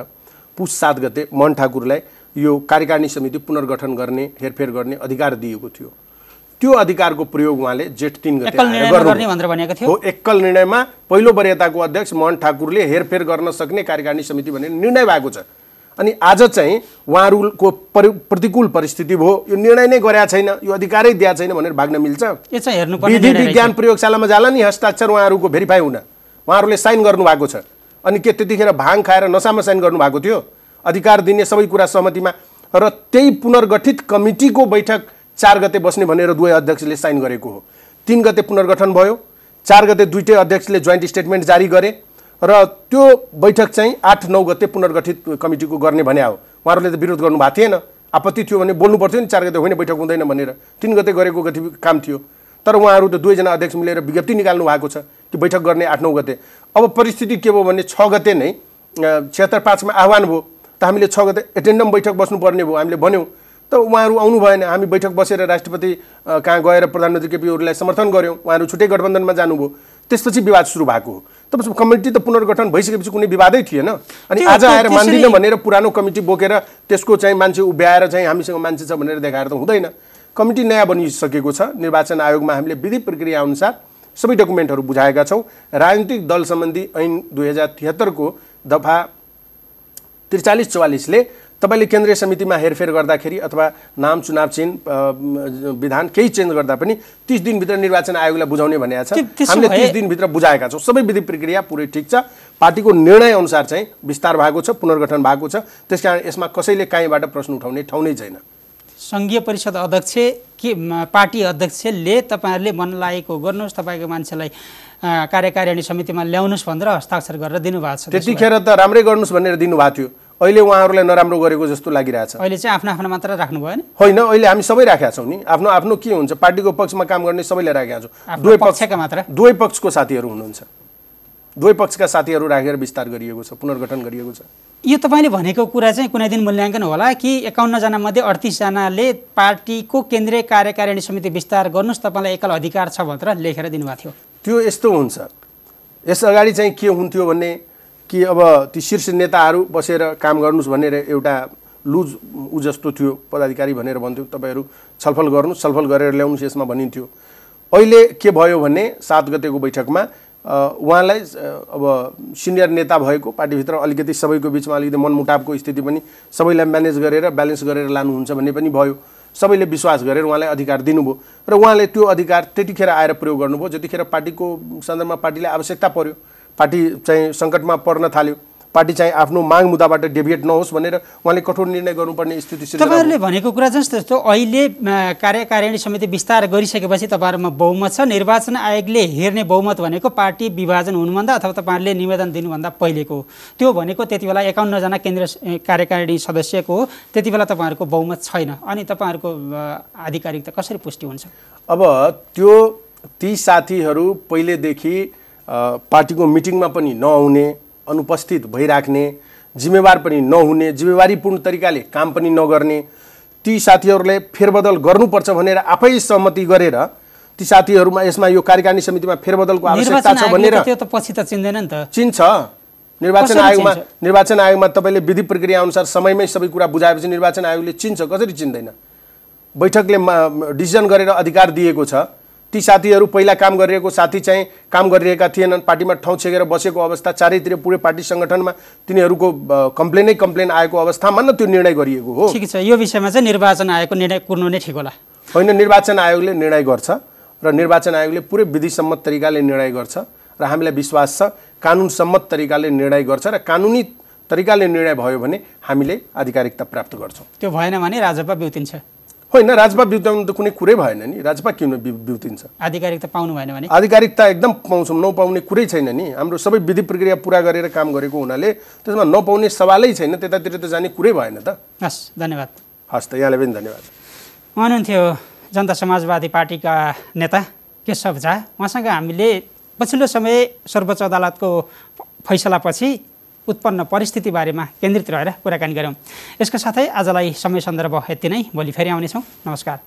पुस 7 गते मन ठाकुरलाई यो कार्यकारिणी समिति पुनर्गठन गर्ने, हेरफेर गर्ने अधिकार दिएको थियो। त्यो अधिकारको प्रयोग उहाँले जेठ 3 गते गर्ने भनेर भनेको थियो। हो, एकल निर्णयमा पहिलो वरियताको अध्यक्ष मोहन ठाकुरले हेरफेर गर्न सक्ने कार्यकारिणी समिति भनेर निर्णय भएको छ। अनि आज चाहिँ उहाँहरूको प्रतिकूल परिस्थिति भयो, यो निर्णय नै गरेका छैन, यो अधिकारै दिएको छैन भनेर भाग्न मिल्छ? यो चाहिँ हेर्नुपर्ने विधि विज्ञान प्रयोगशालामा जाला नि हस्ताक्षर उहाँहरूको भेरिफाई हुन। उहाँहरूले साइन गर्नुभएको छ। अनि के त्यतिखेर भाङ खाएर नसामा साइन गर्नुभएको थियो? अधिकार दिने सबै कुरा सहमतिमा। र त्यही पुनर्गठित कमिटीको बैठक 4 गते बस्ने भनेर 2 अध्यक्षले साइन गरेको हो। 3 गते पुनर्गठन भयो, 4 गते दुईटै अध्यक्षले जोइन्ट स्टेटमेन्ट जारी गरे र त्यो बैठक चाहिँ 8-9 गते पुनर्गठित कमिटीको गर्ने भने हो। उहाँहरूले त विरोध गर्नुभएको थिएन, आपत्ति थियो भने बोल्नु पर्थ्यो नि, 4 गते होइन बैठक हुँदैन भनेर। 3 गते गरेको काम थियो। तर उहाँहरू त 2 जना अध्यक्ष मिलेर विज्ञप्ति निकाल्नु भएको छ कि बैठक गर्ने 8-9 गते। अब परिस्थिति के भयो भने 6 गते नै 76-5 मा आह्वान भयो, त हामीले 6 गते एटेन्डम बैठक बस्नुपर्ने भयो। हामीले भन्यौँ त उहाँहरू आउनु भएन। हामी बैठक बसेर राष्ट्रपति कहाँ गएर प्रधानमन्त्री केपी ओलीलाई समर्थन गऱ्यौँ, उहाँहरू छुट्टै गठबन्धनमा जानुभयो। त्यसपछि विवाद सुरु भएको हो। त कमिटी त पुनर्गठन भइसकेपछि कुनै विवादै थिएन। अनि आज आएर मान्दिनँ भनेर पुरानो कमिटी बोकेर त्यसको चाहिँ मान्छे उभ्याएर चाहिँ हामीसँग मान्छे छ भनेर देखाएर त हुँदैन। कमिटी नयाँ बनिसकेको छ। निर्वाचन आयोगमा हामीले विधि प्रक्रिया अनुसार सबै डकुमेन्टहरू बुझाएका छौँ। राजनीतिक दल सम्बन्धी ऐन 2073 को दफा 43-44 ले तपाईले केन्द्रीय समितिमा हेरफेर गर्दाखेरि अथवा नाम चुनाव चिन्ह विधान केही चेन्ज गर्दा पनि 30 दिनभित्र निर्वाचन आयोगलाई बुझाउने भनेको छ। हामीले 30 दिनभित्र बुझाएका छौँ। सबै विधि प्रक्रिया पुरै ठिक छ। पार्टीको निर्णय अनुसार चाहिँ विस्तार भएको छ, पुनर्गठन भएको छ। त्यसकारण यसमा कसैले कहीँबाट प्रश्न उठाउने ठाउँ नै छैन। संघीय परिषद अध्यक्ष के पार्टी अध्यक्षले तपाईहरुले मन लागेको गर्नुस्, तपाईको मान्छेलाई कार्यकारिणी समितिमा ल्याउनुस् भनेर हस्ताक्षर गरेर दिनुभएको छ। त्यतिखेर त राम्रै गर्नुस् भनेर दिनुभएको थियो। अहिले उहाँहरूलाई नराम्रो गरेको जस्तो लागिरहेछ। अहिले चाहिँ आफ्नो आफ्नो मात्र राख्नु भयो नि? होइन, अहिले हामी सबै राखेका छौँ नि। आफ्नो आफ्नो के हुन्छ, पार्टीको पक्षमा काम गर्ने सबैले राखेका छौँ। दुवै पक्षको साथीहरू हुनुहुन्छ, दुवै पक्षका साथीहरू राखेर विस्तार गरिएको छ, पुनर्गठन गरिएको छ। यो तपाईँले भनेको कुरा चाहिँ कुनै दिन मूल्याङ्कन होला कि 51 जना मध्ये 38 जनाले पार्टीको केन्द्रीय कार्यकारिणी समिति विस्तार गर्नुस् तपाईँलाई एकल अधिकार छ भनेर लेखेर दिनुभएको थियो? त्यो यस्तो हुन्छ, यस अगाडि चाहिँ के हुन्थ्यो भने कि अब ती शीर्ष नेताहरू बसेर काम गर्नुस् भनेर एउटा लुज जस्तो थियो, पदाधिकारी भनेर भन्थ्यो, तपाईँहरू छलफल गर्नुहोस्, छलफल गरेर ल्याउनुहोस् यसमा भनिन्थ्यो। अहिले के भयो भने 7 गतेको बैठकमा उहाँलाई अब सिनियर नेता भएको पार्टीभित्र अलिकति सबैको बिचमा अलिकति मनमुटावको स्थिति पनि सबैलाई म्यानेज गरेर ब्यालेन्स गरेर लानुहुन्छ भन्ने पनि भयो। सबैले विश्वास गरेर उहाँलाई अधिकार दिनुभयो र उहाँले त्यो अधिकार त्यतिखेर आएर प्रयोग गर्नुभयो जतिखेर पार्टीको सन्दर्भमा पार्टीले आवश्यकता पर्यो, पार्टी चाहिँ सङ्कटमा पर्न थाल्यो, पार्टी चाहिँ आफ्नो माग मुद्दाबाट डेभिएट नहोस् भनेर उहाँले कठोर निर्णय गर्नुपर्ने स्थिति सिर्जना। तपाईँहरूले भनेको कुरा जस्तो अहिले कार्यकारिणी समिति विस्तार गरिसकेपछि तपाईँहरूमा बहुमत छ। निर्वाचन आयोगले हेर्ने बहुमत भनेको पार्टी विभाजन हुनुभन्दा अथवा तपाईँहरूले निवेदन दिनुभन्दा पहिलेको त्यो भनेको त्यति बेला 51 जना केन्द्रीय कार्यकारिणी सदस्यको हो, त्यति बेला तपाईँहरूको बहुमत छैन। अनि तपाईँहरूको आधिकारिकता कसरी पुष्टि हुन्छ? अब त्यो ती साथीहरू पहिलेदेखि पार्टीको मिटिङमा पनि नआउने, अनुपस्थित भइराख्ने, जिम्मेवार पनि नहुने, जिम्मेवारीपूर्ण तरिकाले काम पनि नगर्ने, ती साथीहरूले फेरबदल गर्नुपर्छ भनेर आफै सहमति गरेर ती साथीहरूमा यसमा यो कार्यकारिणी समितिमा फेरबदलको आवश्यकता छ भनेर त्यो त पछि त चिन्दैन नि त। चिन्छ। निर्वाचन आयोगमा तपाईँले विधि प्रक्रिया अनुसार समयमै सबै कुरा बुझाएपछि निर्वाचन आयोगले चिन्छ, कसरी चिन्दैन? बैठकले डिसिजन गरेर अधिकार दिएको छ। ती साथीहरू पहिला काम गरिरहेको साथी चाहिँ काम गरिरहेका थिएनन्, पार्टीमा ठाउँ छेकेर बसेको अवस्था, चारैतिर पुरै पार्टी सङ्गठनमा तिनीहरूको कम्प्लेन आएको अवस्थामा न त्यो निर्णय गरिएको हो। ठिक छ, यो विषयमा चाहिँ निर्वाचन आयोगको निर्णय कुर्नु नै ठिक होला? होइन, निर्वाचन आयोगले निर्णय गर्छ र निर्वाचन आयोगले पुरै विधिसम्मत तरिकाले निर्णय गर्छ र हामीलाई विश्वास छ कानुनसम्मत तरिकाले निर्णय गर्छ र कानुनी तरिकाले निर्णय भयो भने हामीले आधिकारिकता प्राप्त गर्छौँ। त्यो भएन भने राजपा बिउतिन्छ? होइन, राजपा बिउताउनु त कुनै कुरै भएन नि। राजपा किन बिउतिन्छ? आधिकारिकता पाउनु भएन भने? आधिकारिकता एकदम पाउँछौँ, नपाउने कुरै छैन नि। हाम्रो सबै विधि प्रक्रिया पुरा गरेर काम गरेको हुनाले त्यसमा नपाउने सवालै छैन, त्यतातिर त जाने कुरै भएन त। हस्, धन्यवाद। हस् त, यहाँलाई पनि धन्यवाद। हुनुहुन्थ्यो जनता समाजवादी पार्टीका नेता केशव झा। उहाँसँग हामीले पछिल्लो समय सर्वोच्च अदालतको फैसलापछि उत्पन्न परिस्थिति बारेमा केन्द्रित रहेर कुराकानी गऱ्यौँ। यसका साथै आजलाई समय सन्दर्भ यति नै। भोलि फेरि आउनेछौँ। नमस्कार।